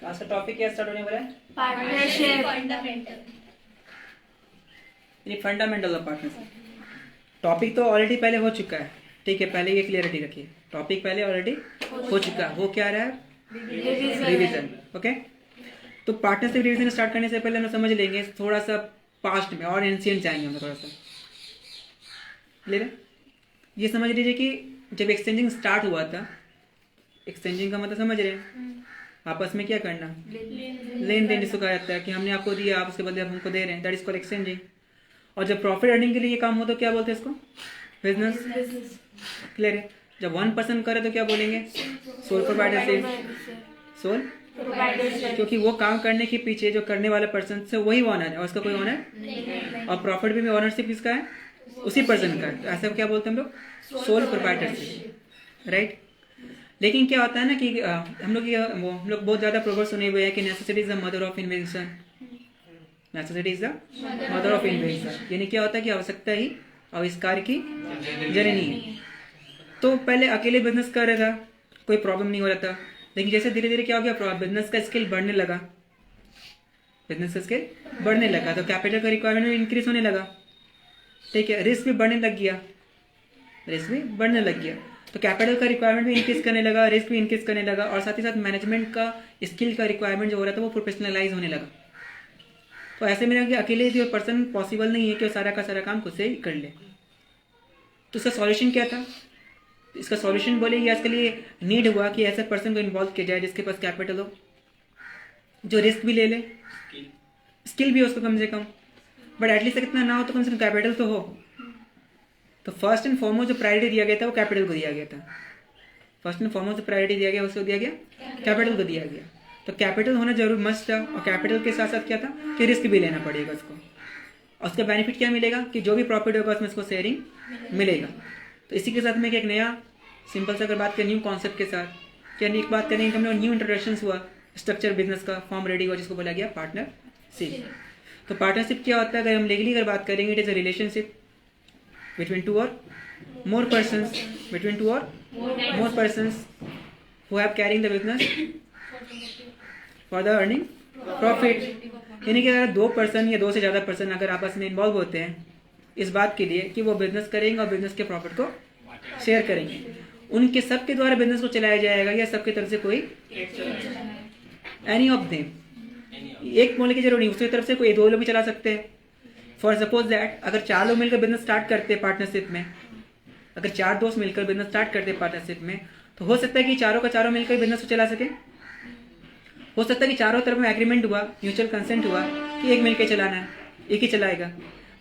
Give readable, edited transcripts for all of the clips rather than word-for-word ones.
आज का टॉपिक क्या स्टार्ट होने वाला है? Partnership. Fundamental of partnership. Topic तो ऑलरेडी पहले हो चुका है, ठीक है, पहले ये क्लियरिटी रखिए। टॉपिक पहले ऑलरेडी हो चुका है, वो क्या रहा है? रिवीजन। ओके, तो पार्टनरशिप रिवीजन स्टार्ट करने से पहले हम समझ लेंगे थोड़ा सा पास्ट में और एंशिएंट जाएंगे हम थोड़ा सा। क्लियर है? ये समझ लीजिए कि जब एक्सचेंजिंग स्टार्ट हुआ था, एक्सचेंजिंग का मतलब समझ रहे हैं, आपस में क्या करना, लेन देन जिसको कहा जाता है कि हमने आपको दिया, आप उसके बदले आप हमको दे रहे हैं, दैट इज कॉल्ड एक्सचेंजिंग। और जब प्रॉफिट अर्निंग के लिए ये काम हो तो क्या बोलते हैं इसको? बिजनेस। क्लियर है? जब 1 पर्सन करे तो क्या बोलेंगे? Sole proprietorship. सोल, क्योंकि वो काम करने के पीछे जो करने वाला पर्सन से वही ओनर है और उसका कोई ओनर, और प्रॉफिट भी ओनरशिप किसका है? उसी पर्सन का है। तो ऐसा क्या बोलते हैं हम लोग? Sole proprietorship, right. लेकिन क्या होता है ना कि हम लोग बहुत ज़्यादा प्रोवर्ब सुने हुए हैं कि necessity is the mother of invention. Necessity is the mother of invention, यानी क्या होता है कि आवश्यकता ही आविष्कार की जननी है। तो पहले अकेले बिजनेस कर रहा था, कोई प्रॉब्लम नहीं हो रहा था, लेकिन जैसे धीरे धीरे क्या हो गया, बिजनेस का स्केल बढ़ने लगा, बिजनेस का स्केल बढ़ने लगा तो कैपिटल का रिक्वायरमेंट भी इंक्रीज होने लगा, ठीक है, रिस्क भी बढ़ने लग गया, रिस्क भी बढ़ने लग गया, तो कैपिटल का रिक्वायरमेंट भी इंक्रीज करने लगा, रिस्क भी इंक्रीज करने लगा, और साथ ही साथ मैनेजमेंट का स्किल का रिक्वायरमेंट जो हो रहा था वो प्रोफेशनलाइज होने लगा। तो ऐसे में अकेले जो पर्सन पॉसिबल नहीं है कि वो सारा का सारा काम खुद से ही कर ले। तो इसका सॉल्यूशन क्या था? इसका सॉल्यूशन बोले कि इसके लिए नीड हुआ कि ऐसे पर्सन को इन्वॉल्व किया जाए जिसके पास कैपिटल हो, जो रिस्क भी ले ले, स्किल भी हो उसको कम से कम, बट एटलीस्ट इतना ना हो तो कम से कम कैपिटल तो हो। तो फर्स्ट एंड फॉरमोस्ट जो प्रायोरिटी दिया गया था वो कैपिटल को दिया गया था। फर्स्ट एंड फॉरमोस्ट जो प्रायोरिटी दिया गया उसको दिया गया, कैपिटल को दिया गया। तो कैपिटल होना जरूर मस्ट था, और कैपिटल के साथ साथ क्या था कि रिस्क भी लेना पड़ेगा उसको, और उसका बेनिफिट क्या मिलेगा कि जो भी प्रॉफिट होगा उसमें उसको शेयरिंग मिलेगा। तो इसी के साथ में एक नया सिंपल से अगर बात करें न्यू कॉन्सेप्ट के साथ, क्या एक बात करें कि हम लोग न्यू इंट्रोडक्शन हुआ स्ट्रक्चर बिजनेस का, फॉर्म रेडी हुआ जिसको बोला गया पार्टनरशिप। तो पार्टनरशिप क्या होता है? अगर हम लीगली अगर बात करेंगे, it is a relationship between two or more persons, between two or more persons who have caring the business for the earning profit. यानी कि अगर 2 पर्सन या 2 से ज़्यादा पर्सन अगर आपस में इन्वॉल्व होते हैं इस बात के लिए कि वो बिजनेस करेंगे और बिजनेस के प्रॉफिट को शेयर करेंगे, उनके सबके द्वारा बिजनेस को चलाया जाएगा या सबके तरफ से कोई, एनी ऑफ देम, एक बोलने की जरूरत नहीं, उसकी तरफ से कोई 2 लोग भी चला सकते हैं। फॉर सपोज दैट अगर 4 लोग मिलकर बिजनेस स्टार्ट करते हैं पार्टनरशिप में, अगर 4 दोस्त मिलकर बिजनेस स्टार्ट करते हैं पार्टनरशिप में, तो हो सकता है कि चारों का चारों मिलकर बिजनेस को चला सके। हो सकता है कि चारों तरफ में एग्रीमेंट हुआ, म्यूचुअल कंसेंट हुआ कि एक मिलकर चलाना है, एक ही चलाएगा,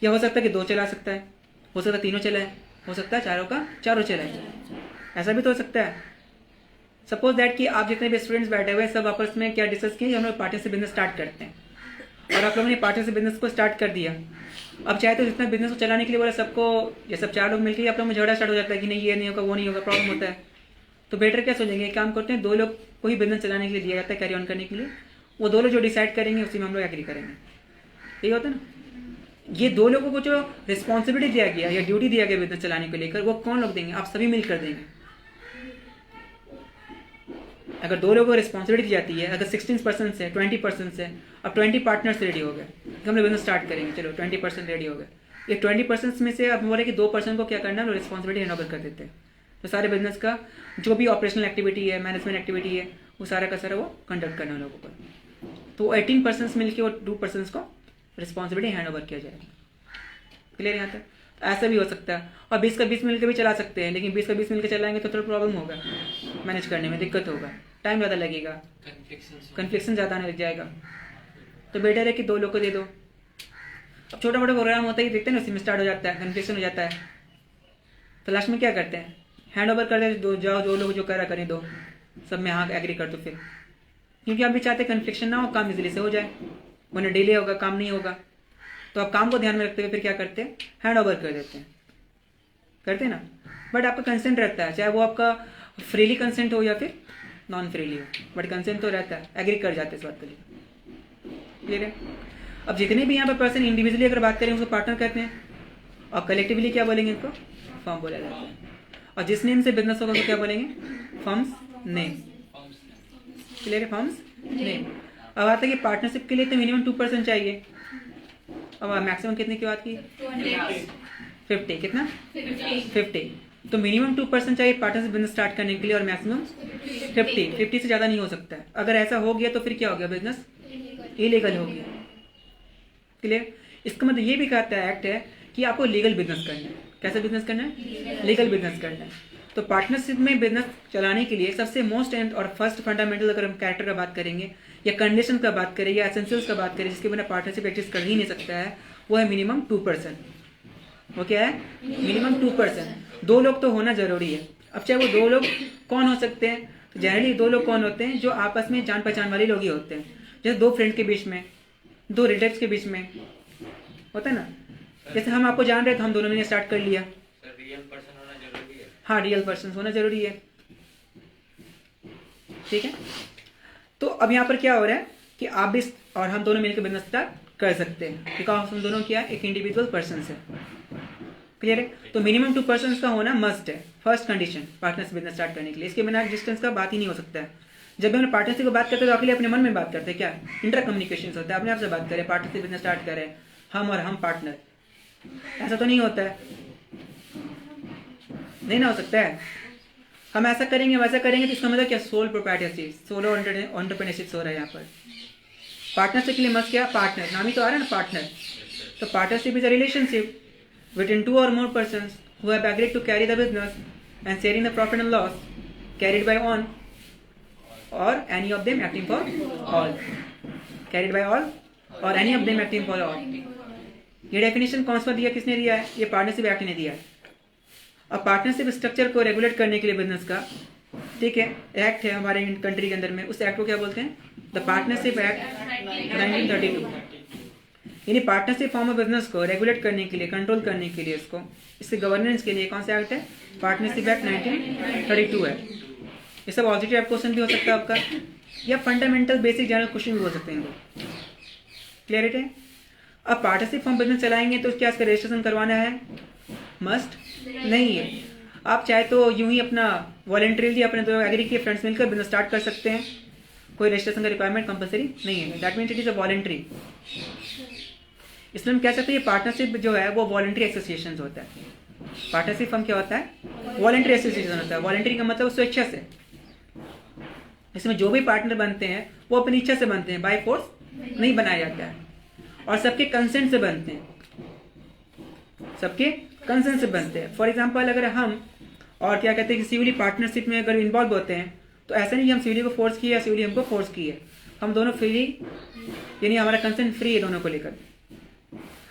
या हो सकता है कि 2 चला सकता है, हो सकता है 3 चलाए, हो सकता है चारों का चारों चलाए, ऐसा भी तो हो सकता है। सपोज दैट कि आप जितने भी स्टूडेंट्स बैठे हुए हैं सब आपस में क्या डिस्कस किए, हम लोग पार्टनरशिप बिजनेस स्टार्ट करते हैं, और आप लोगों ने पार्टनरशिप बिजनेस को स्टार्ट कर दिया। अब चाहे तो जितना बिजनेस को चलाने के लिए बोला सबको, ये सब 4 लोग मिलकर आप लोग में झगड़ा स्टार्ट हो जाता है कि नहीं ये नहीं होगा, वो नहीं होगा, प्रॉब्लम होता है। तो बेटर क्या सोचेंगे, एक काम करते हैं 2 लोग को ही बिजनेस चलाने के लिए दिया जाता है, कैरी ऑन करने के लिए, वो 2 लोग जो डिसाइड करेंगे उसी में हम लोग एग्री करेंगे। यही होता है ना। ये 2 लोगों को जो रिस्पॉन्सिबिलिटी दिया गया या ड्यूटी दिया गया बिजनेस चलाने को लेकर, वो कौन लोग देंगे? आप सभी मिलकर देंगे। अगर 2 लोगों को रिस्पॉन्सिबिलिटी दी जाती है, अगर 16% से 20% से, अब 20 पार्टनर्स रेडी हो गए, हम लोग बिजनेस स्टार्ट करेंगे, चलो 20% रेडी हो गए, ये 20% में से अब बोले कि 2% को क्या करना है, रिस्पॉन्सिबिलिटी हैंड ओवर कर देते हैं। तो सारे बिजनेस का जो भी ऑपरेशनल एक्टिविटी है, मैनेजमेंट एक्टिविटी है, वो सारा का सारा वो कंडक्ट करना है लोगों को। तो 18% मिलकर वो 2% को रिस्पॉन्सिबिलिटी हैंड ओवर किया जाएगा। क्लियर यहाँ तक? तो ऐसा भी हो सकता है, और 20 का 20 मिलकर भी चला सकते हैं, लेकिन 20 का 20 मिलकर चलाएंगे तो थोड़ा प्रॉब्लम होगा, मैनेज करने में दिक्कत होगा, टाइम ज़्यादा लगेगा, कन्फ्लिक्शन ज़्यादा आने लग जाएगा। तो बेटर है कि 2 लोग को दे दो। अब छोटा मोटा प्रोग्राम होता है, देखते हैं ना, उसी में स्टार्ट हो जाता है, कन्फ्लिक्शन हो जाता है, तो लास्ट में क्या करते हैं, हैंड ओवर कर देते, 2 जाओ, 2 लोग जो करा करें, 2 सब में हाँ एग्री कर दो फिर, क्योंकि आप भी चाहते हैं कन्फ्लिक्शन ना हो, काम इजीली से हो जाए, वरना डिले होगा, काम नहीं होगा। तो आप काम को ध्यान में रखते हुए फिर क्या करते हैं, हैंड ओवर कर देते हैं, करते हैं ना। बट आपका कंसेंट रहता है, चाहे वो आपका फ्रीली कंसेंट हो या फिर नॉन फ्रीली हो, बट कंसेंट तो रहता है, एग्री कर जाते हैं इस बात के लिए। क्लियर है? अब जितने भी यहाँ पर पर्सन इंडिविजुअली अगर बात करें उसको पार्टनर कहते हैं, और कलेक्टिवली क्या बोलेंगे, इनको फर्म बोला जाता है, और जिस नेम से बिजनेस होगा उसको क्या बोलेंगे, फर्म्स नेम। क्लियर है? फर्म्स नहीं। अब आता है कि पार्टनरशिप के लिए तो मिनिमम 2% चाहिए। अब मैक्सिमम कितने की बात की? 50। कितना? 50। तो मिनिमम 2% चाहिए पार्टनरशिप बिजनेस स्टार्ट करने के लिए और मैक्सिमम 50 से ज़्यादा नहीं हो सकता है। अगर ऐसा हो गया तो फिर क्या हो गया? बिजनेस इलीगल हो गया। क्लियर? इसका मतलब ये भी कहता है एक्ट है कि आपको लीगल बिजनेस करना है। कैसा बिजनेस करना है? लीगल बिजनेस करना है। तो पार्टनरशिप में बिजनेस चलाने के लिए सबसे मोस्ट एंड और फर्स्ट फंडामेंटल अगर हम कैरेक्टर का बात करेंगे या कंडीशन का बात करें या एसेंशियल्स का बात करें जिसके बिना पार्टनरशिप एग्जिस्ट कर ही नहीं सकता है, वो है मिनिमम 2%। वो क्या है? मिनिमम 2%। 2 लोग तो होना जरूरी है। अब चाहे वो 2 लोग कौन हो सकते हैं? तो जनरली 2 लोग कौन होते हैं? जो आपस में जान पहचान वाले लोग ही होते हैं। जैसे 2 फ्रेंड के बीच में, 2 रिलेटिव्स के बीच में होता है ना। जैसे हम आपको जान रहे हैं तो हम दोनों ने स्टार्ट कर लिया। रियल पर्सन होना जरूरी है। हाँ, रियल पर्सन होना जरूरी है। ठीक है। तो अब यहाँ पर क्या हो रहा है कि आप भी और हम दोनों मिलकर बिजनेस स्टार्ट कर सकते हैं बिकॉज हम दोनों क्या है? एक इंडिविजुअल पर्सन है। क्लियर है? तो मिनिमम 2% का होना मस्ट है, first condition partnership business start करने के लिए। इसके बिना डिस्टेंस का बात ही नहीं हो सकता है। जब भी हम पार्टनरशिप की बात करते हैं तो अकेले अपने मन में बात करते हैं, क्या इंटर कम्युनिकेशन होता है, अपने आप से बात करें, पार्टनरशिप बिजनेस स्टार्ट करें हम और हम पार्टनर। ऐसा तो नहीं होता है, नहीं ना हो सकता है। हम ऐसा करेंगे वैसा करेंगे तो इसका मतलब क्या? सोल प्रोप्राइटरशिप, सोलो एंटरप्रेन्योरशिप हो रहा है यहाँ पर। पार्टनरशिप के लिए मस्ट क्या? पार्टनर। नाम ही तो आ रहा है ना, पार्टनर। तो partnership is a relationship between 2 or more persons who have agreed to carry the business and sharing the profit and loss carried by one or any of them acting for all, carried by all or any of them acting for all। ये definition कौन सा दिया? किसने दिया है? ये partnership act ने दिया है। अब पार्टनरशिप स्ट्रक्चर को रेगुलेट करने के लिए बिजनेस का, ठीक है, एक्ट है हमारे कंट्री के अंदर में, उस एक्ट को क्या बोलते हैं? The partnership act 1932। यानी पार्टनरशिप फॉर्म ऑफ बिजनेस को रेगुलेट करने के लिए, कंट्रोल करने के लिए, इससे गवर्नेंस के लिए कौन सा एक्ट है? पार्टनरशिप एक्ट 1932 है। ये सब ऑब्जेक्टिव क्वेश्चन भी हो सकता है आपका, या फंडामेंटल बेसिक जनरल क्वेश्चन भी हो सकते हैं इनको। क्लियरिटी है? अब पार्टनरशिप फॉर्म बिजनेस चलाएंगे तो क्या इसका रजिस्ट्रेशन करवाना है? मस्ट नहीं है। आप चाहे तो यूं ही अपना वॉलंटरीली अपने दो एग्री के फ्रेंड्स मिलकर बिजनेस स्टार्ट कर सकते हैं, कोई रजिस्ट्रेशन का रिक्वायरमेंट कंपलसरी नहीं है। That means it is a voluntary. इसलिए हम कह सकते हैं पार्टनरशिप जो है वो वॉलंटरी एसोसिएशन होता है। पार्टनरशिप फर्म क्या होता है? वॉलंटरी एसोसिएशन होता है। वॉलंटरी का मतलब स्वेच्छा से। इसमें जो भी पार्टनर बनते हैं वो अपनी इच्छा से बनते हैं, बाय फोर्स नहीं बनाया जाता है, और सबके कंसेंट से बनते हैं, सबके कंसेंट से बनते हैं। फॉर एग्जाम्पल अगर हम और क्या कहते हैं कि सिविली पार्टनरशिप में अगर इन्वॉल्व होते हैं तो ऐसा नहीं कि हम सिविली को फोर्स किए या सिविली हमको फोर्स की है, हम दोनों फ्री, यानी हमारा कंसेंट फ्री है दोनों को लेकर।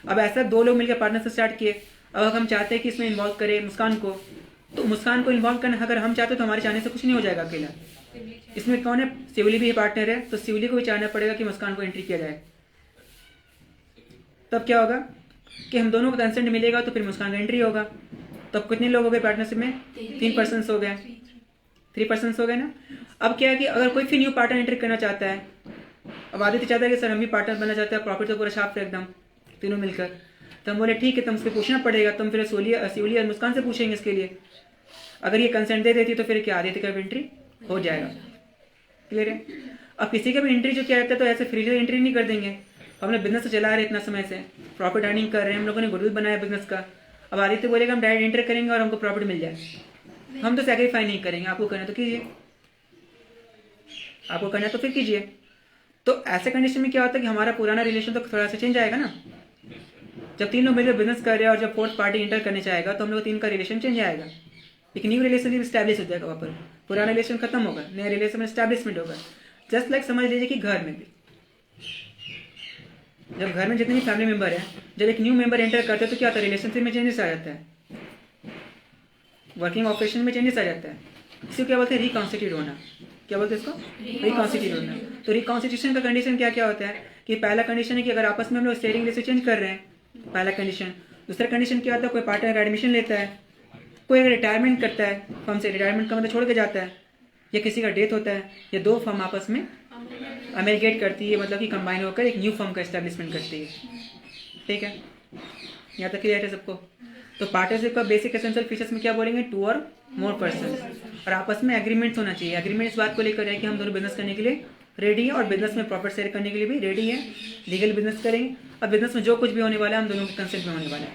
अब ऐसा 2 लोग मिलकर पार्टनरशिप स्टार्ट किए, अब हम चाहते हैं कि इसमें इन्वॉल्व करें मुस्कान को, तो मुस्कान को इन्वॉल्व करना अगर हम चाहते हैं तो हमारे चाहने से कुछ नहीं हो जाएगा अकेला। इसमें कौन है? सिविली भी पार्टनर है, तो सिविली को भी चाहना पड़ेगा कि मुस्कान को एंट्री किया जाए। तब क्या होगा कि हम दोनों को कंसेंट मिलेगा तो फिर मुस्कान का एंट्री होगा। तब कितने लोग हो गए पार्टनरशिप में? 3 पर्सन हो गए, 3 पर्सन हो गए ना। अब क्या है कि अगर कोई फिर न्यू पार्टनर एंट्री करना चाहता है, अब आदित्य चाहता है कि सर हम भी पार्टनर बनना चाहते हैं, प्रॉफिट तो पूरा छाप एकदम तीनों मिलकर, तो हम बोले ठीक है, तुम उससे पूछना पड़ेगा, तुम फिर सिवली और मुस्कान से पूछेंगे इसके लिए। अगर ये कंसेंट दे देती तो फिर क्या आदित्य का एंट्री हो जाएगा। क्लियर है? अब किसी का भी एंट्री जो क्या रहता है तो ऐसे फ्री एंट्री नहीं कर देंगे। हमने बिजनेस चला रहे इतना समय से, प्रॉफिट अर्निंग कर रहे हैं, हम लोगों ने गुडविल बनाया बिजनेस का। अब आदित्य बोलेगा हम डायरेक्ट एंटर करेंगे और हमको प्रॉफिट मिल जाए, हम तो सेक्रीफाई नहीं करेंगे। आपको करना तो कीजिए, आपको करना तो फिर कीजिए। तो ऐसे कंडीशन में क्या होता है कि हमारा पुराना रिलेशन तो थोड़ा सा चेंज आएगा ना। जब 3 लोग मिलकर बिजनेस कर रहे हैं और जब 4th पार्टी इंटर करने चाहेगा तो हम लोग 3 का रिलेशन चेंज आएगा, एक न्यू रिलेशनशिप स्टैब्लिश हो जाएगा। वहाँ पर पुराना रिलेशन खत्म होगा, नया रिलेशन में स्टैब्लिशमेंट होगा। जस्ट लाइक समझ लीजिए कि घर में भी जब घर में जितने भी फैमिली मेंबर हैं, जब एक न्यू मेंबर एंटर करते हैं तो क्या होता है? रिलेशनशिप में चेंजेस आ जाता है, वर्किंग ऑपरेशन में चेंजेस आ जाता है। इसको क्या बोलते हैं? रिकॉन्स्टिट्यूट होना। क्या बोलते हैं इसको? रिकॉन्स्टिट्यूट होना। तो रिकॉन्स्टिट्यूशन का कंडीशन क्या क्या होता है कि पहला कंडीशन है कि अगर आपस में हम लोग स्टेयरिंग रेशियो चेंज कर रहे हैं, पहला कंडीशन। दूसरा कंडीशन क्या होता है? कोई पार्टनर एडमिशन लेता है, कोई अगर रिटायरमेंट करता है, फर्म से रिटायरमेंट का मतलब छोड़ के जाता है, या किसी का डेथ होता है, या 2 फर्म आपस में अमेलगेट करती है, मतलब कि कंबाइन होकर एक न्यू फर्म का एस्टेब्लिशमेंट करती है। ठीक है, यहाँ तक क्लियर है सबको? तो पार्टनरशिप का बेसिक एसेंशियल फीचर्स में क्या बोलेंगे? 2 और मोर पर्सन, और आपस में एग्रीमेंट्स होना चाहिए। एग्रीमेंट इस बात को लेकर है कि हम दोनों बिजनेस करने के लिए रेडी है और बिजनेस में प्रॉफिट शेयर करने के लिए भी रेडी है। लीगल बिजनेस करेंगे। अब बिजनेस में जो कुछ भी होने वाला है हम दोनों के कंसेंट में होने वाला है,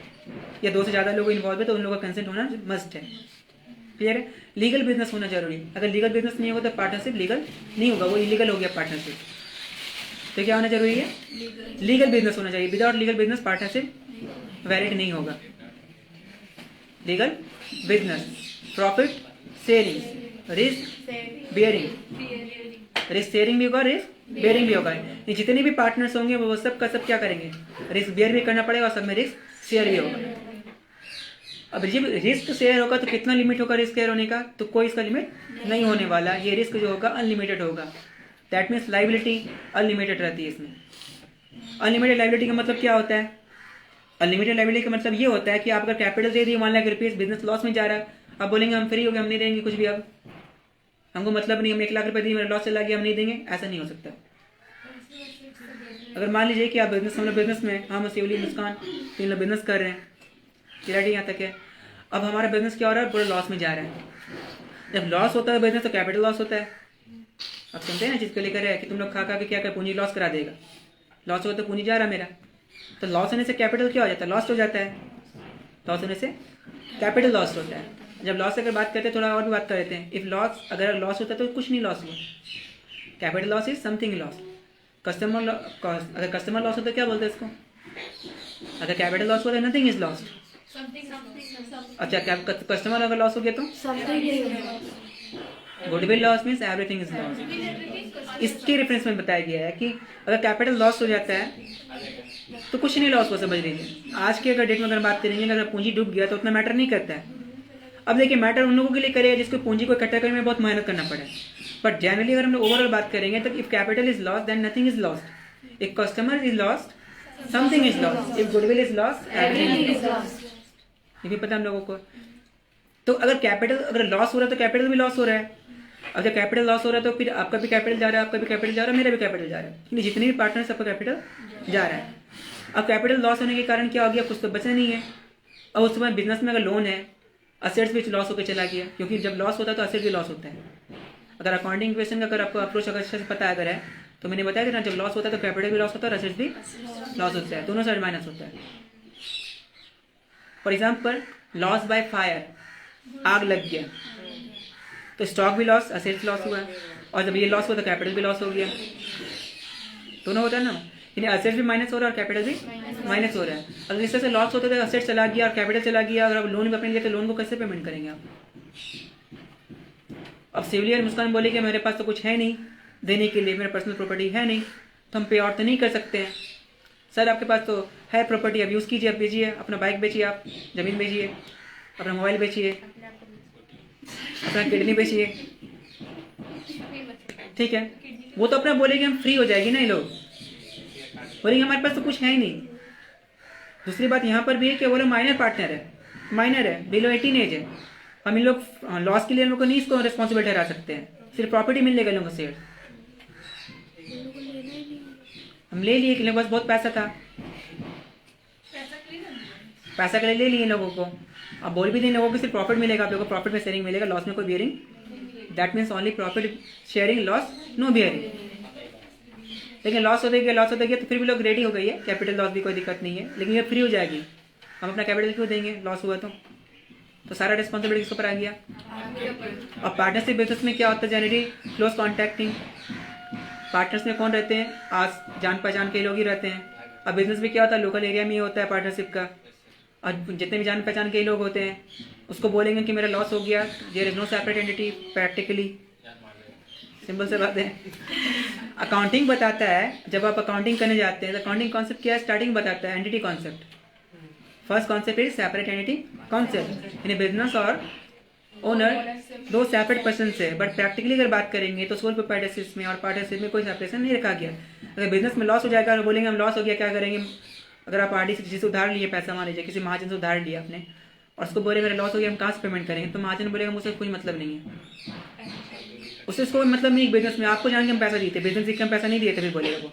या 2 से ज़्यादा लोग इन्वॉल्व है तो उन लोगों का कंसेंट होना मस्ट है। क्लियर है? लीगल बिजनेस होना जरूरी है। अगर लीगल बिजनेस नहीं होगा तो पार्टनरशिप लीगल नहीं होगा, वो इलीगल हो गया पार्टनरशिप। तो क्या होना जरूरी है? लीगल बिजनेस होना चाहिए। Without legal business partnership valid नहीं होगा। Legal business, profit sharing, risk bearing, risk sharing भी होगा, रिस्क बियरिंग भी होगा। ये जितने भी पार्टनर्स होंगे वो सब का सब क्या करेंगे? रिस्क बियर भी करना पड़ेगा और सब में रिस्क शेयर भी होगा। अब जब रिस्क शेयर होगा तो कितना लिमिट होगा रिस्क शेयर होने का? तो कोई इसका लिमिट नहीं होने वाला। ये रिस्क जो होगा अनलिमिटेड होगा। दैट मीन्स लाइबिलिटी अनलिमिटेड रहती है इसमें। अनलिमिटेड लाइबिलिटी का मतलब क्या होता है? अनलिमिटेड लाइबिलिटी का मतलब ये होता है कि आप अगर कैपिटल दे दिए 1 लाख रुपीज़, बिजनेस लॉस में जा रहा है, आप बोलेंगे हम फ्री हो गए, हम नहीं देंगे कुछ भी, अब हमको मतलब नहीं, हम 1 लाख रुपये दिए, मेरा लॉस चला गया, हम नहीं देंगे, ऐसा नहीं हो सकता। अगर मान लीजिए कि आप बिजनेस, हम लोग बिजनेस में, हम शिवली मुस्कान 3 लोग बिजनेस कर रहे हैं, क्लियरिटी यहाँ तक है। अब हमारा बिजनेस क्या हो रहा है? पूरा लॉस में जा रहा है। जब लॉस होता है बिजनेस तो कैपिटल लॉस होता है। आप सुनते हैं ना जिसको लेकर है कि तुम लोग खा खा के क्या कर पूंजी लॉस करा देगा। लॉस होता तो पूंजी जा रहा है मेरा, तो लॉस होने से कैपिटल क्या हो जाता है? लॉस हो जाता है। लॉस होने से कैपिटल लॉस होता है। जब लॉस अगर बात करते हैं, थोड़ा और भी बात कर लेते हैं। इफ लॉस, अगर लॉस होता है तो कुछ नहीं लॉस हुआ। Capital loss is something loss. Customer, अगर कस्टमर लॉस होता है क्या बोलते हैं इसको? अगर कैपिटल लॉस हुआ तो नथिंग इज लॉस्ट। अच्छा, कस्टमर अगर लॉस हो गया तो goodwill loss means everything is loss. इसके रेफरेंस में बताया गया है कि अगर कैपिटल लॉस हो जाता है तो कुछ नहीं लॉस हो, समझ लीजिए। आज के अगर डेट में अगर बात करेंगे, अगर पूंजी डूब गया तो उतना मैटर नहीं करता है। अब देखिए, मैटर उन लोगों के लिए करेगा जिसको पूंजी को इकट्ठा करने में बहुत मेहनत करना पड़े। बट जनरली अगर हम लोग ओवरऑल बात करेंगे तो if capital is lost then nothing is lost. If customer is lost something is lost. If goodwill is lost everything is lost. ये भी पता हम लोगों को। तो अगर कैपिटल अगर लॉस हो रहा है तो कैपिटल भी लॉस हो रहा है। अब जब कैपिटल लॉस हो रहा है तो फिर आपका भी कैपिटल जा रहा है, आपका भी कैपिटल जा रहा है, मेरा भी कैपिटल जा रहा है, यानी जितने भी पार्टनर सबका कैपिटल जा रहा है। अब कैपिटल लॉस होने के कारण क्या हो गया? कुछ तो बचा नहीं है। अब उस समय बिजनेस में अगर लोन है, असेट्स भी लॉस होकर चला गया, क्योंकि जब लॉस होता है तो असेट भी लॉस होता है। अगर अकाउंटिंग क्वेश्चन का अगर आपको अप्रोच अगर अच्छे से पता अगर है तो मैंने बताया था ना, जब लॉस होता है तो कैपिटल भी लॉस होता है और असेट्स भी लॉस होता है, दोनों साइड माइनस होता है। For example loss by fire, आग लग गया तो स्टॉक भी लॉस, असेट्स लॉस हुआ, और जब ये लॉस हुआ तो कैपिटल भी लॉस हो गया। दोनों होता है ना, यानी असेट्स भी माइनस हो रहा है और कैपिटल भी माइनस हो रहा है। अगर इस तरह से लॉस होता है तो असेट चला गया और कैपिटल चला गया, अगर आप लोन भी अपने लिए तो लोन को कैसे पेमेंट करेंगे आप? अब शिवली और मुस्कान बोले कि मेरे पास तो कुछ है नहीं देने के लिए, मेरा पर्सनल प्रॉपर्टी है नहीं, तो हम पे आउट तो नहीं कर सकते हैं। सर आपके पास तो है प्रॉपर्टी, अब यूज़ कीजिए, आप बेचिए, अपना बाइक बेचिए, आप ज़मीन बेचिए, अपना मोबाइल बेचिए, अपना किडनी बेचिए, ठीक है। वो तो अपना बोलेंगे हम फ्री हो जाएगी ना, ये लोग बोलेंगे हमारे पास तो कुछ है ही नहीं। दूसरी बात यहाँ पर भी है कि वो लोग माइनर पार्टनर है, माइनर है, बिलो 18 एज है। हम इन लोग लॉस के लिए इन लोग को नहीं इसको रिस्पॉन्सिबल ठहरा सकते हैं, सिर्फ प्रॉपर्टी मिल लेगा इन लोगों को शेयर। हम ले लिए कि लोगों के पास बहुत पैसा था, पैसा के लिए ले लिए इन लोगों को। अब बोल भी दें लोगों को सिर्फ प्रॉफिट मिलेगा, आप लोगों को प्रॉफिट में शेयरिंग मिलेगा, लॉस में कोई bearing. That means only profit sharing, loss no bearing. लेकिन लॉस हो गया, लॉस हो गया तो फिर भी लोग रेडी हो गई है, कैपिटल लॉस भी कोई दिक्कत नहीं है, लेकिन ये फ्री हो जाएगी। हम अपना कैपिटल क्यों देंगे लॉस हुआ तो सारा रिस्पॉन्सिबिलिटी किसके ऊपर आ गया। और पार्टनरशिप बिजनेस में क्या होता है? Generally close contacting. पार्टनर्स में कौन रहते हैं? आज जान पहचान के लोग ही रहते हैं। अब बिजनेस में क्या होता है? लोकल एरिया में ही होता है पार्टनरशिप का, और जितने भी जान पहचान के लोग होते हैं उसको बोलेंगे कि मेरा लॉस हो गया, there is no separate entity practically, simple से बात है। अकाउंटिंग बताता है, जब आप अकाउंटिंग करने जाते हैं तो अकाउंटिंग कॉन्सेप्ट क्या है? स्टार्टिंग बताता है entity concept. First concept is separate entity concept, यानी बिजनेस और ओनर दो सेपरेट पर्सन है। बट प्रैक्टिकली अगर बात करेंगे तो सोल प्रोप्राइटरशिप में और पार्टनरशिप में कोई सेपरेशन नहीं रखा गया। अगर बिजनेस में लॉस हो जाएगा और बोलेंगे हम लॉस हो गया क्या करेंगे? अगर आप आरडी से किसी से उधार लिए पैसा, मान लीजिए किसी महाजन से उधार लिया आपने, और उसको बोले मेरा लॉस हो गया, हम कहाँ से पेमेंट करेंगे? तो महाजन बोलेगा मुझसे कोई मतलब नहीं है, उससे कोई मतलब नहीं। बिजनेस में आपको जान के हम पैसा दिए थे, बिजनेस से हम पैसा नहीं दिए थे, फिर बोलेगा वो।